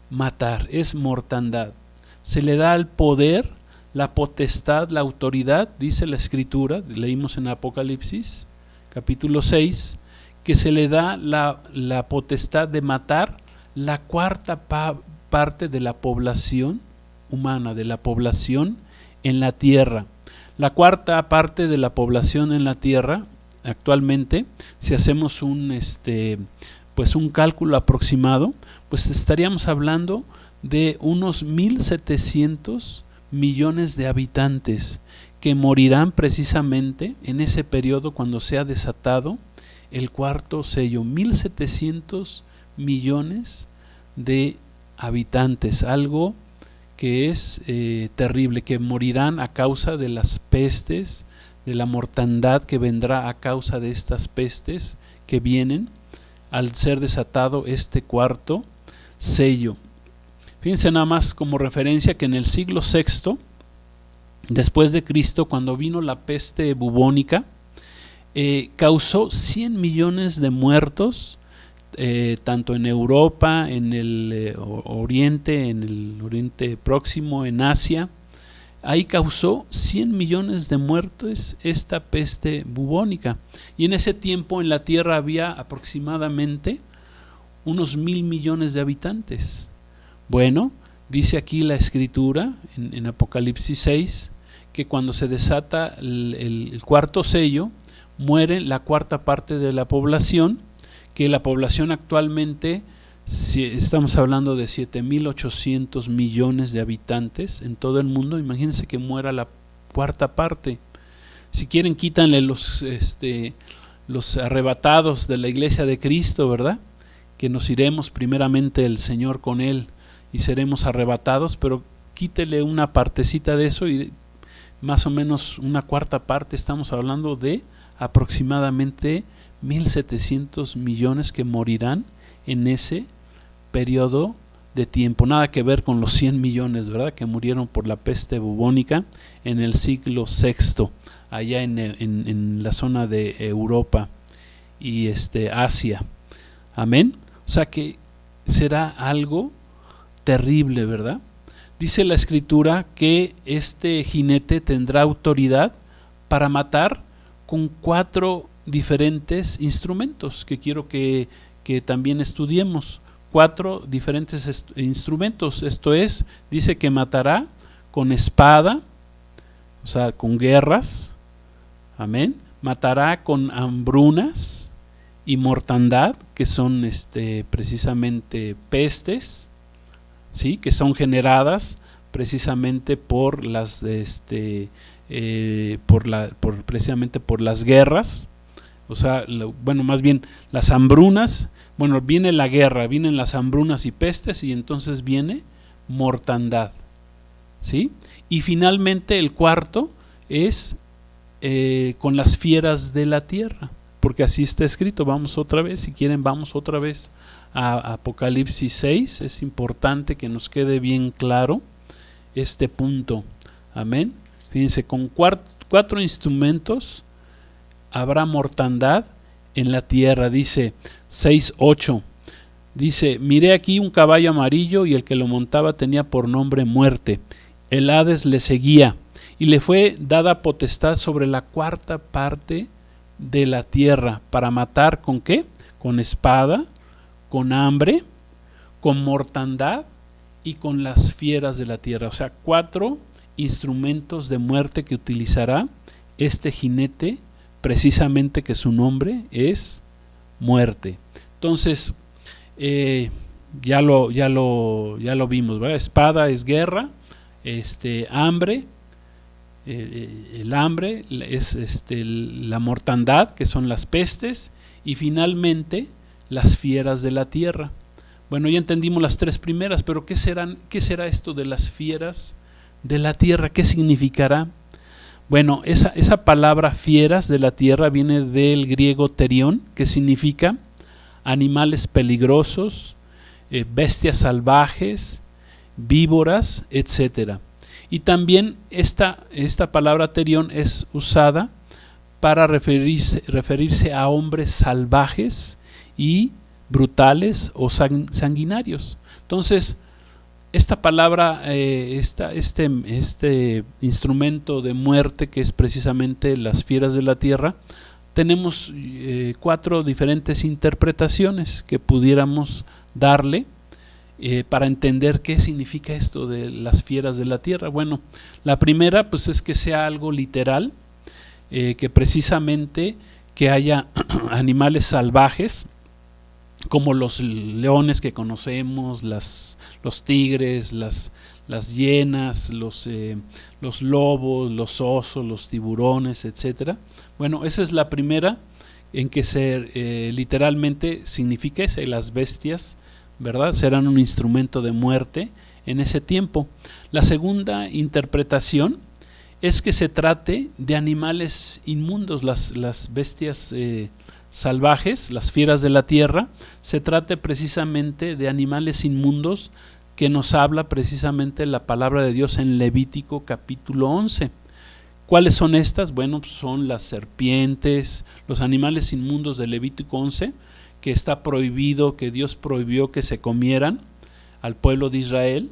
matar, es mortandad. Se le da el poder, la potestad, la autoridad, dice la Escritura, leímos en Apocalipsis, capítulo 6, que se le da la potestad de matar la cuarta parte de la población humana, de la población en la tierra. La cuarta parte de la población en la tierra, actualmente, si hacemos un cálculo aproximado, pues estaríamos hablando de unos 1,700 millones de habitantes que morirán precisamente en ese periodo cuando sea desatado el cuarto sello. 1,700 millones de habitantes, algo que es terrible, que morirán a causa de las pestes, de la mortandad que vendrá a causa de estas pestes que vienen al ser desatado este cuarto sello. Fíjense nada más como referencia que en el siglo VI después de Cristo, cuando vino la peste bubónica, causó 100 millones de muertos, tanto en Europa, en el Oriente Próximo, en Asia. Ahí causó 100 millones de muertos esta peste bubónica. Y en ese tiempo en la tierra había aproximadamente unos 1,000 millones de habitantes. Bueno, dice aquí la Escritura en Apocalipsis 6 que cuando se desata el cuarto sello, muere la cuarta parte de la población, que la población actualmente, si estamos hablando de 7,800 millones de habitantes en todo el mundo. Imagínense que muera la cuarta parte. Si quieren, quítanle los arrebatados de la iglesia de Cristo, ¿verdad? Que nos iremos primeramente el Señor con Él y seremos arrebatados, pero quítele una partecita de eso y más o menos una cuarta parte, estamos hablando de aproximadamente 1,700 millones que morirán en ese periodo de tiempo. Nada que ver con los 100 millones, ¿verdad?, que murieron por la peste bubónica en el siglo VI, allá en la zona de Europa y Asia. Amén. O sea que será algo terrible, ¿verdad? Dice la Escritura que este jinete tendrá autoridad para matar con 4 diferentes instrumentos, que quiero que también estudiemos. 4 diferentes instrumentos. Esto es, dice que matará con espada, o sea, con guerras. Amén. Matará con hambrunas y mortandad, que son precisamente pestes, ¿sí?, que son generadas precisamente por las precisamente por las guerras. O sea, más bien las hambrunas. Bueno, viene la guerra, vienen las hambrunas y pestes, y entonces viene mortandad, ¿sí? Y finalmente el cuarto es con las fieras de la tierra, porque así está escrito. Vamos otra vez, si quieren, vamos otra vez a Apocalipsis 6. Es importante que nos quede bien claro este punto. Amén. Fíjense, con 4 instrumentos habrá mortandad en la tierra. Dice 6:8, dice: miré aquí un caballo amarillo, y el que lo montaba tenía por nombre Muerte. El Hades le seguía, y le fue dada potestad sobre la cuarta parte de la tierra para matar ¿con qué? Con espada, con hambre, con mortandad y con las fieras de la tierra. O sea, 4 instrumentos de muerte que utilizará este jinete, precisamente que su nombre es muerte. Entonces, ya lo vimos, ¿verdad? Espada es guerra, hambre, el hambre es la mortandad, que son las pestes, y finalmente las fieras de la tierra. Bueno, ya entendimos las 3 primeras, pero ¿qué será esto de las fieras de la tierra? ¿Qué significará? Bueno, esa palabra fieras de la tierra viene del griego terión, que significa animales peligrosos, bestias salvajes, víboras, etcétera. Y también esta palabra terión es usada para referirse a hombres salvajes y brutales o sanguinarios. Entonces, esta palabra, este instrumento de muerte, que es precisamente las fieras de la tierra, tenemos 4 diferentes interpretaciones que pudiéramos darle para entender qué significa esto de las fieras de la tierra. Bueno, la primera pues es que sea algo literal, que precisamente que haya animales salvajes como los leones que conocemos, los tigres, las hienas, los lobos, los osos, los tiburones, etcétera. Bueno, esa es la primera en que literalmente significa ese, las bestias, ¿verdad? Serán un instrumento de muerte en ese tiempo. La segunda interpretación es que se trate de animales inmundos, las bestias salvajes, las fieras de la tierra, se trate precisamente de animales inmundos que nos habla precisamente la palabra de Dios en Levítico capítulo 11. ¿Cuáles son estas? Bueno, son las serpientes, los animales inmundos de Levítico 11, que está prohibido, que Dios prohibió que se comieran al pueblo de Israel,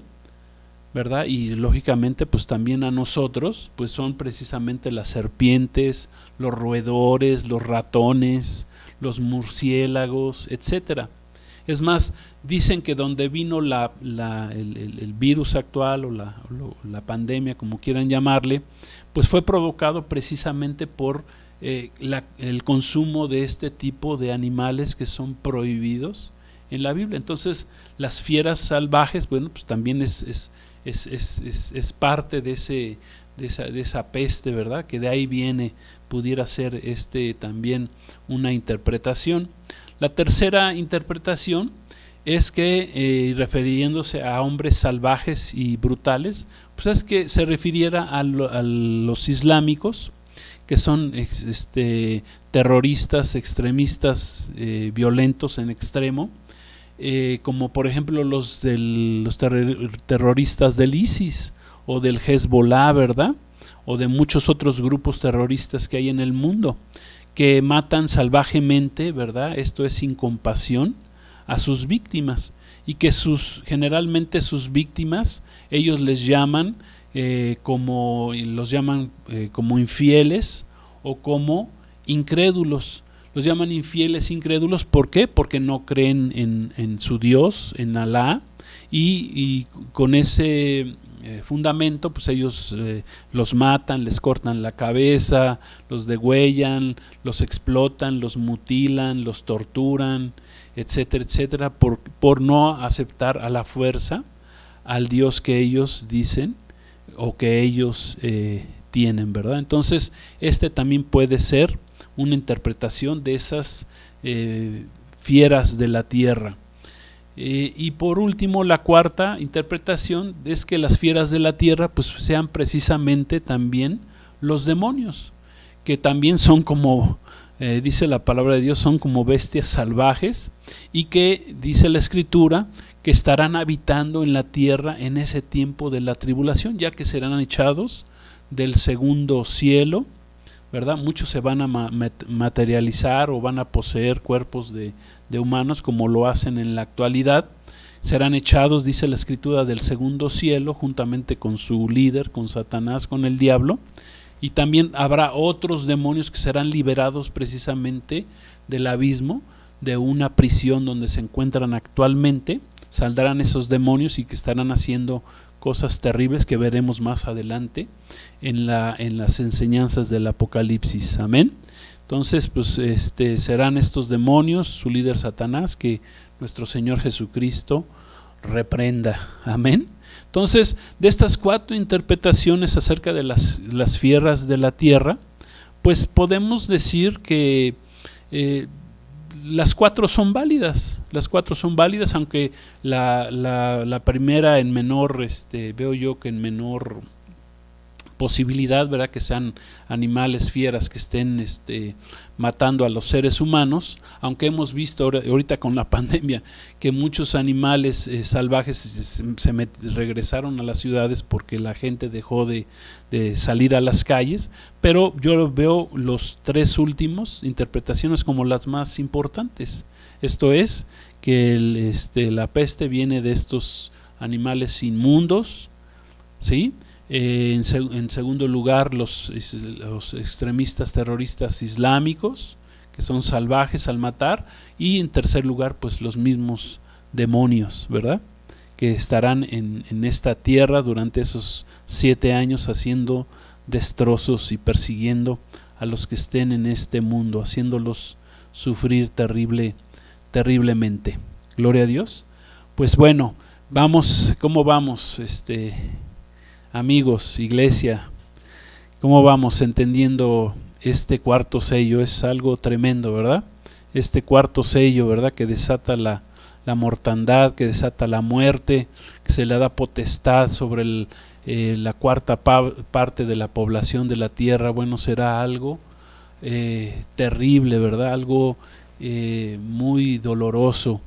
¿verdad? Y lógicamente pues también a nosotros, pues son precisamente las serpientes, los roedores, los ratones, los murciélagos, etcétera. Es más, dicen que donde vino el virus actual o la pandemia, como quieran llamarle, pues fue provocado precisamente por el consumo de este tipo de animales que son prohibidos en la Biblia. Entonces, las fieras salvajes, bueno, pues también es parte de esa peste, ¿verdad? Que de ahí viene, pudiera ser también una interpretación. La tercera interpretación es que, refiriéndose a hombres salvajes y brutales, pues es que se refiriera a los islámicos, que son terroristas, extremistas, violentos en extremo, como por ejemplo los terroristas del ISIS o del Hezbollah, ¿verdad? O de muchos otros grupos terroristas que hay en el mundo, que matan salvajemente, ¿verdad? Esto es sin compasión a sus víctimas, y que generalmente sus víctimas, ellos les llaman como infieles o como incrédulos. Los llaman infieles, incrédulos. ¿Por qué? Porque no creen en su Dios, en Alá, y con ese fundamento, pues ellos los matan, les cortan la cabeza, los degüellan, los explotan, los mutilan, los torturan, etcétera, etcétera, por no aceptar a la fuerza al Dios que ellos dicen o que ellos tienen, ¿verdad? Entonces, también puede ser una interpretación de esas fieras de la tierra. Y por último, la cuarta interpretación es que las fieras de la tierra pues sean precisamente también los demonios, que también son como dice la palabra de Dios, son como bestias salvajes, y que dice la Escritura que estarán habitando en la tierra en ese tiempo de la tribulación, ya que serán echados del segundo cielo, ¿verdad? Muchos se van a materializar o van a poseer cuerpos de humanos, como lo hacen en la actualidad, serán echados, dice la Escritura, del segundo cielo, juntamente con su líder, con Satanás, con el diablo, y también habrá otros demonios que serán liberados precisamente del abismo, de una prisión donde se encuentran actualmente. Saldrán esos demonios y que estarán haciendo cosas terribles que veremos más adelante en las enseñanzas del Apocalipsis. Amén. Entonces, pues serán estos demonios, su líder Satanás, que nuestro Señor Jesucristo reprenda. Amén. Entonces, de estas 4 interpretaciones acerca de las fieras de la tierra, pues podemos decir que las 4 son válidas. Las 4 son válidas, aunque la primera en menor, veo yo que en menor posibilidad, ¿verdad? Que sean animales, fieras que estén matando a los seres humanos, aunque hemos visto ahorita con la pandemia que muchos animales salvajes regresaron a las ciudades porque la gente dejó de salir a las calles, pero yo veo los 3 últimos interpretaciones como las más importantes. Esto es que la peste viene de estos animales inmundos, ¿sí? En segundo lugar, los extremistas terroristas islámicos, que son salvajes al matar, y en tercer lugar, pues los mismos demonios, ¿verdad? Que estarán en esta tierra durante esos 7 años haciendo destrozos y persiguiendo a los que estén en este mundo, haciéndolos sufrir terriblemente. Gloria a Dios. Pues bueno, vamos, ¿cómo vamos? Amigos, iglesia, ¿cómo vamos entendiendo este cuarto sello? Es algo tremendo, ¿verdad? Este cuarto sello, ¿verdad? Que desata la mortandad, que desata la muerte, que se le da potestad sobre la cuarta parte de la población de la tierra. Bueno, será algo terrible, ¿verdad? Algo muy doloroso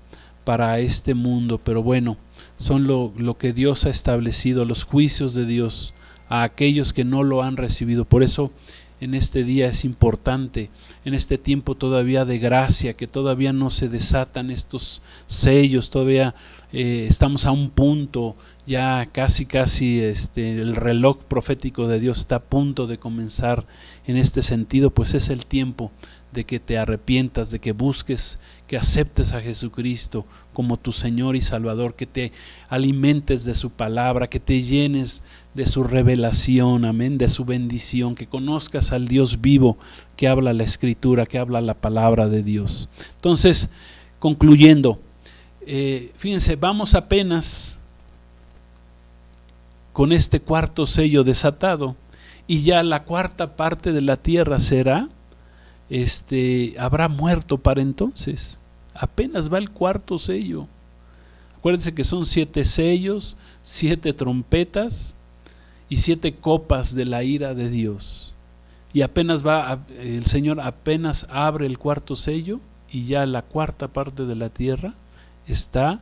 para este mundo, pero bueno, son lo que Dios ha establecido, los juicios de Dios a aquellos que no lo han recibido. Por eso en este día es importante, en este tiempo todavía de gracia, que todavía no se desatan estos sellos, todavía estamos a un punto, ya casi el reloj profético de Dios está a punto de comenzar en este sentido, pues es el tiempo de que te arrepientas, de que busques, que aceptes a Jesucristo como tu Señor y Salvador, que te alimentes de su palabra, que te llenes de su revelación, amén, de su bendición, que conozcas al Dios vivo que habla la Escritura, que habla la palabra de Dios. Entonces, concluyendo, fíjense, vamos apenas con este cuarto sello desatado y ya la cuarta parte de la tierra habrá muerto para entonces. Apenas va el cuarto sello. Acuérdense que son 7 sellos, 7 trompetas y 7 copas de la ira de Dios. Y apenas el Señor apenas abre el cuarto sello y ya la cuarta parte de la tierra está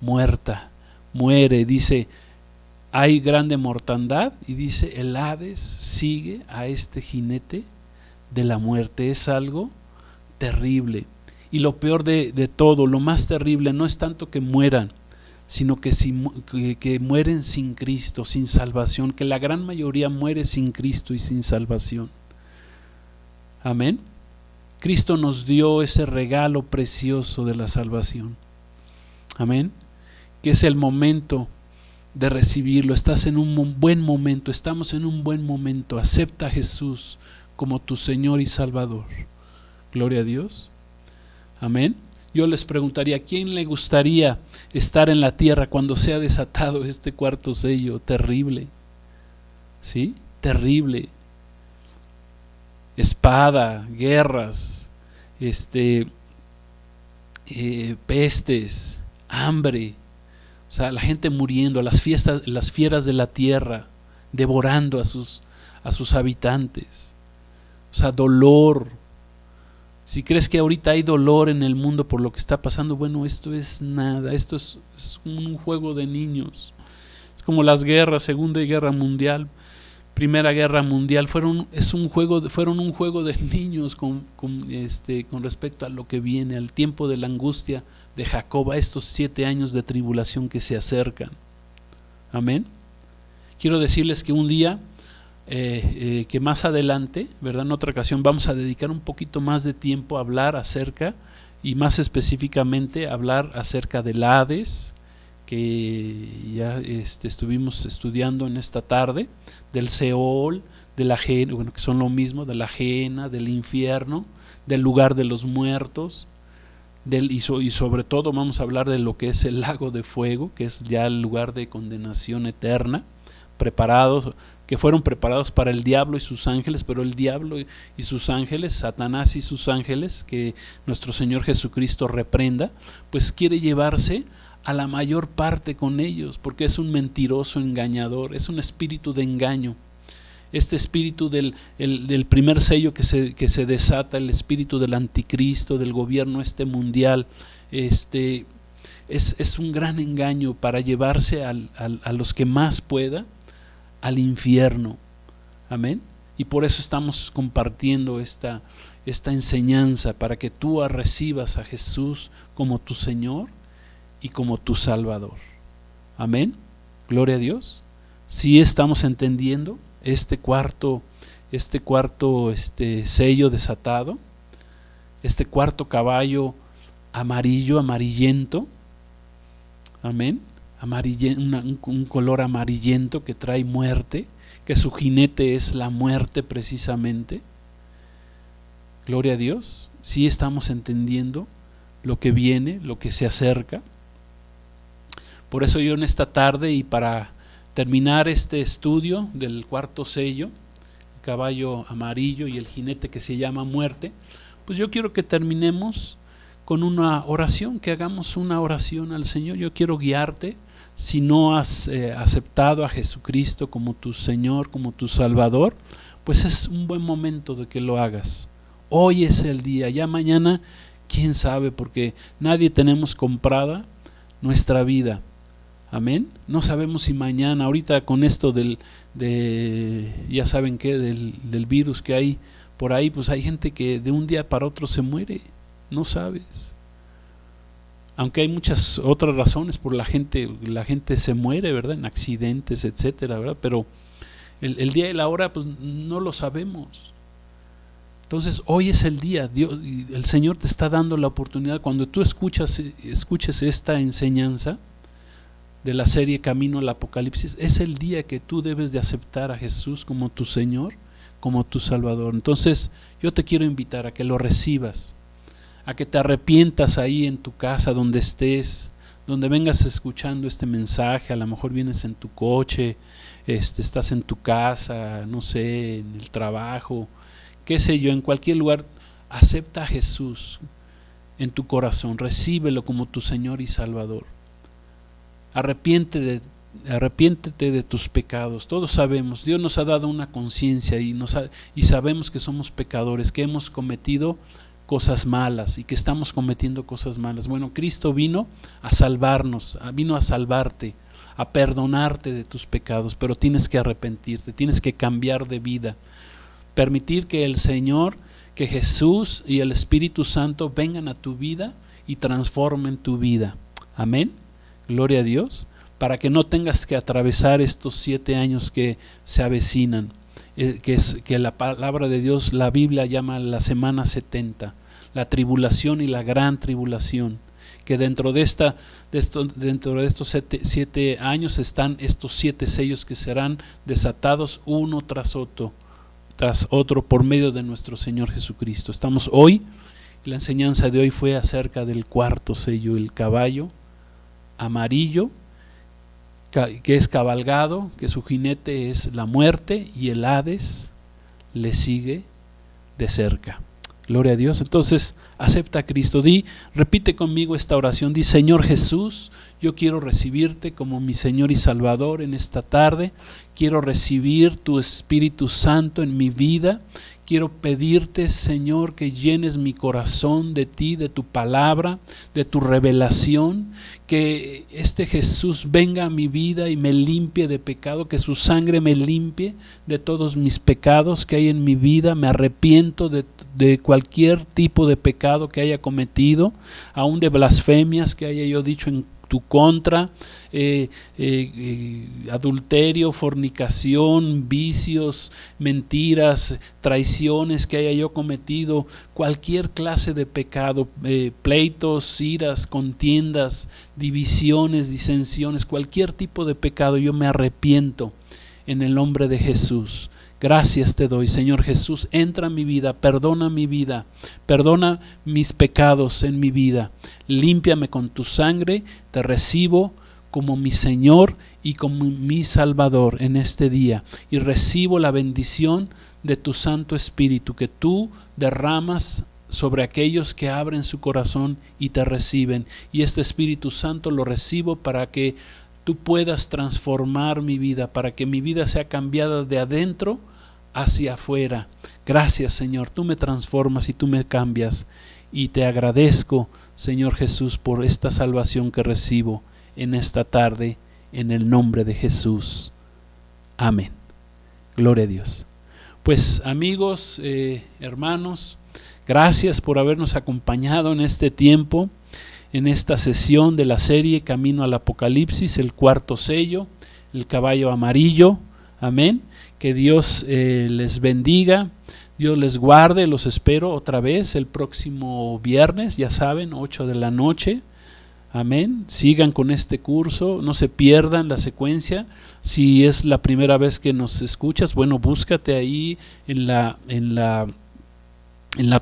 muerta, muere. Dice, hay grande mortandad, y dice, el Hades sigue a este jinete de la muerte. Es algo terrible. Y lo peor de todo, lo más terrible, no es tanto que mueran, sino que mueren sin Cristo, sin salvación, que la gran mayoría muere sin Cristo y sin salvación. Amén. Cristo nos dio ese regalo precioso de la salvación. Amén. Que es el momento de recibirlo. Estás en un buen momento, estamos en un buen momento. Acepta a Jesús como tu Señor y Salvador. Gloria a Dios. Amén. Yo les preguntaría, ¿a quién le gustaría estar en la tierra cuando sea desatado este cuarto sello? Terrible. ¿Sí? Terrible. Espada, guerras, pestes, hambre. O sea, la gente muriendo, las fieras de la tierra devorando a sus habitantes. O sea, dolor. Si crees que ahorita hay dolor en el mundo por lo que está pasando, bueno, esto es nada, esto es un juego de niños. Es como las guerras, Segunda Guerra Mundial. Primera Guerra Mundial, fueron un juego de niños con respecto a lo que viene, al tiempo de la angustia de Jacob, a estos 7 años de tribulación que se acercan. Amén. Quiero decirles que un día, que más adelante, ¿verdad?, en otra ocasión vamos a dedicar un poquito más de tiempo a hablar acerca, y más específicamente hablar acerca del Hades, que ya estuvimos estudiando en esta tarde, del Seol, de la Gehenna, bueno, que son lo mismo, de la Gehenna, del infierno, del lugar de los muertos, y sobre todo vamos a hablar de lo que es el lago de fuego, que es ya el lugar de condenación eterna, que fueron preparados para el diablo y sus ángeles, pero el diablo y sus ángeles, Satanás y sus ángeles, que nuestro Señor Jesucristo reprenda, pues quiere llevarse a la mayor parte con ellos, porque es un mentiroso engañador, es un espíritu de engaño. Este espíritu del primer sello que se desata, el espíritu del anticristo, del gobierno mundial, es un gran engaño para llevarse a los que más pueda al infierno. Amén. Y por eso estamos compartiendo esta enseñanza, para que tú recibas a Jesús como tu Señor y como tu Salvador. Amén. Gloria a Dios. Sí estamos entendiendo este cuarto sello desatado, este cuarto caballo amarillento. Amén. Un color amarillento que trae muerte, que su jinete es la muerte precisamente. Gloria a Dios. Sí estamos entendiendo lo que viene, lo que se acerca. Por eso yo en esta tarde, y para terminar este estudio del cuarto sello, el caballo amarillo y el jinete que se llama muerte, pues yo quiero que terminemos con una oración, que hagamos una oración al Señor. Yo quiero guiarte. Si no has aceptado a Jesucristo como tu Señor, como tu Salvador, pues es un buen momento de que lo hagas. Hoy es el día, ya mañana, quién sabe, porque nadie tenemos comprada nuestra vida. Amén. No sabemos si mañana, ahorita con esto ya saben qué, del virus que hay por ahí, pues hay gente que de un día para otro se muere, no sabes. Aunque hay muchas otras razones por la gente se muere, ¿verdad?, en accidentes, etcétera, ¿verdad? Pero el día y la hora, pues no lo sabemos. Entonces hoy es el día. Dios, el Señor te está dando la oportunidad. Cuando tú escuches esta enseñanza de la serie Camino al Apocalipsis, es el día que tú debes de aceptar a Jesús como tu Señor, como tu Salvador. Entonces yo te quiero invitar a que lo recibas, a que te arrepientas ahí en tu casa, donde estés, donde vengas escuchando este mensaje. A lo mejor vienes en tu coche, estás en tu casa, no sé, en el trabajo, qué sé yo, en cualquier lugar. Acepta a Jesús en tu corazón, recíbelo como tu Señor y Salvador. Arrepiéntete de tus pecados. Todos sabemos, Dios nos ha dado una conciencia y sabemos que somos pecadores, que hemos cometido cosas malas y que estamos cometiendo cosas malas. Bueno, Cristo vino a salvarnos, vino a salvarte, a perdonarte de tus pecados, pero tienes que arrepentirte, tienes que cambiar de vida, permitir que el Señor, que Jesús y el Espíritu Santo vengan a tu vida y transformen tu vida. Amén. Gloria a Dios, para que no tengas que atravesar estos 7 años que se avecinan, que la palabra de Dios, la Biblia llama la semana 70, la tribulación y la gran tribulación, que dentro de estos 7 años están estos 7 sellos que serán desatados uno tras otro por medio de nuestro Señor Jesucristo. Estamos hoy, la enseñanza de hoy fue acerca del cuarto sello, el caballo amarillo, que es cabalgado, que su jinete es la muerte, y el Hades le sigue de cerca. Gloria a Dios. Entonces acepta a Cristo. Repite conmigo esta oración. Di: Señor Jesús, yo quiero recibirte como mi Señor y Salvador en esta tarde. Quiero recibir tu Espíritu Santo en mi vida. quiero pedirte, Señor, que llenes mi corazón de ti, de tu palabra, de tu revelación, que este Jesús venga a mi vida y me limpie de pecado, que su sangre me limpie de todos mis pecados que hay en mi vida. Me arrepiento de cualquier tipo de pecado que haya cometido, aún de blasfemias que haya yo dicho en tu contra, adulterio, fornicación, vicios, mentiras, traiciones que haya yo cometido, cualquier clase de pecado, pleitos, iras, contiendas, divisiones, disensiones, cualquier tipo de pecado, yo me arrepiento en el nombre de Jesús. Gracias te doy, Señor Jesús, entra en mi vida, perdona mis pecados en mi vida, límpiame con tu sangre, te recibo como mi Señor y como mi Salvador en este día, y recibo la bendición de tu Santo Espíritu que tú derramas sobre aquellos que abren su corazón y te reciben, y este Espíritu Santo lo recibo para que tú puedas transformar mi vida, para que mi vida sea cambiada de adentro hacia afuera. Gracias, Señor, tú me transformas y tú me cambias, y te agradezco, Señor Jesús, por esta salvación que recibo en esta tarde, en el nombre de Jesús. Amén. Gloria a Dios. Pues amigos, hermanos, gracias por habernos acompañado en este tiempo, en esta sesión de la serie Camino al Apocalipsis, el cuarto sello, el caballo amarillo. Amén. Que Dios les bendiga, Dios les guarde. Los espero otra vez el próximo viernes, ya saben, 8 de la noche. Amén. Sigan con este curso, no se pierdan la secuencia. Si es la primera vez que nos escuchas, bueno, búscate ahí en la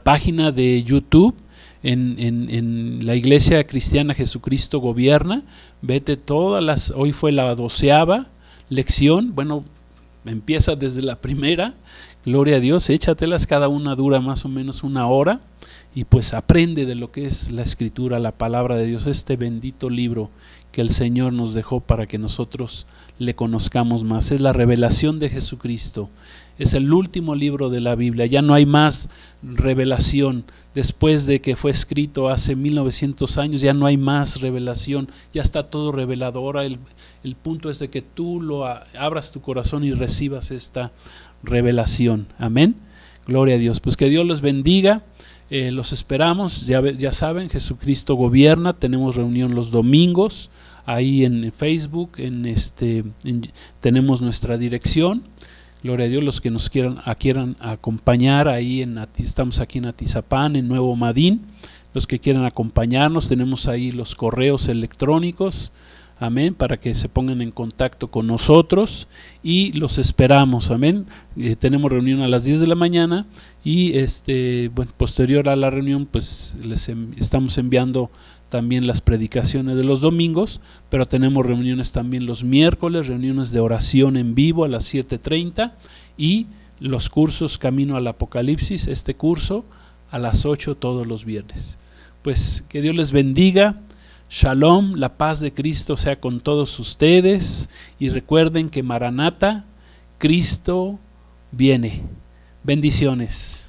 página de YouTube, en la Iglesia Cristiana Jesucristo Gobierna. Vete hoy fue la 12ª lección. Bueno, empieza desde la primera, gloria a Dios, échatelas, cada una dura más o menos 1 hora, y pues aprende de lo que es la Escritura, la palabra de Dios, este bendito libro que el Señor nos dejó para que nosotros le conozcamos más. Es la revelación de Jesucristo, es el último libro de la Biblia, ya no hay más revelación. Después de que fue escrito hace 1900 años, ya no hay más revelación, ya está todo revelado. Ahora el punto es de que tú abras tu corazón y recibas esta revelación. Amén. Gloria a Dios. Pues que Dios los bendiga. Los esperamos. Ya saben, Jesucristo Gobierna. Tenemos reunión los domingos ahí en Facebook. Tenemos nuestra dirección. Gloria a Dios. Los que nos quieran acompañar ahí estamos aquí en Atizapán, en Nuevo Madín. Los que quieran acompañarnos, tenemos ahí los correos electrónicos. Amén, para que se pongan en contacto con nosotros y los esperamos. Amén. Tenemos reunión a las 10 de la mañana y posterior a la reunión pues estamos enviando también las predicaciones de los domingos, pero tenemos reuniones también los miércoles, reuniones de oración en vivo a las 7:30 y los cursos Camino al Apocalipsis, este curso a las 8 todos los viernes. Pues que Dios les bendiga. Shalom, la paz de Cristo sea con todos ustedes, y recuerden que Maranata, Cristo viene. Bendiciones.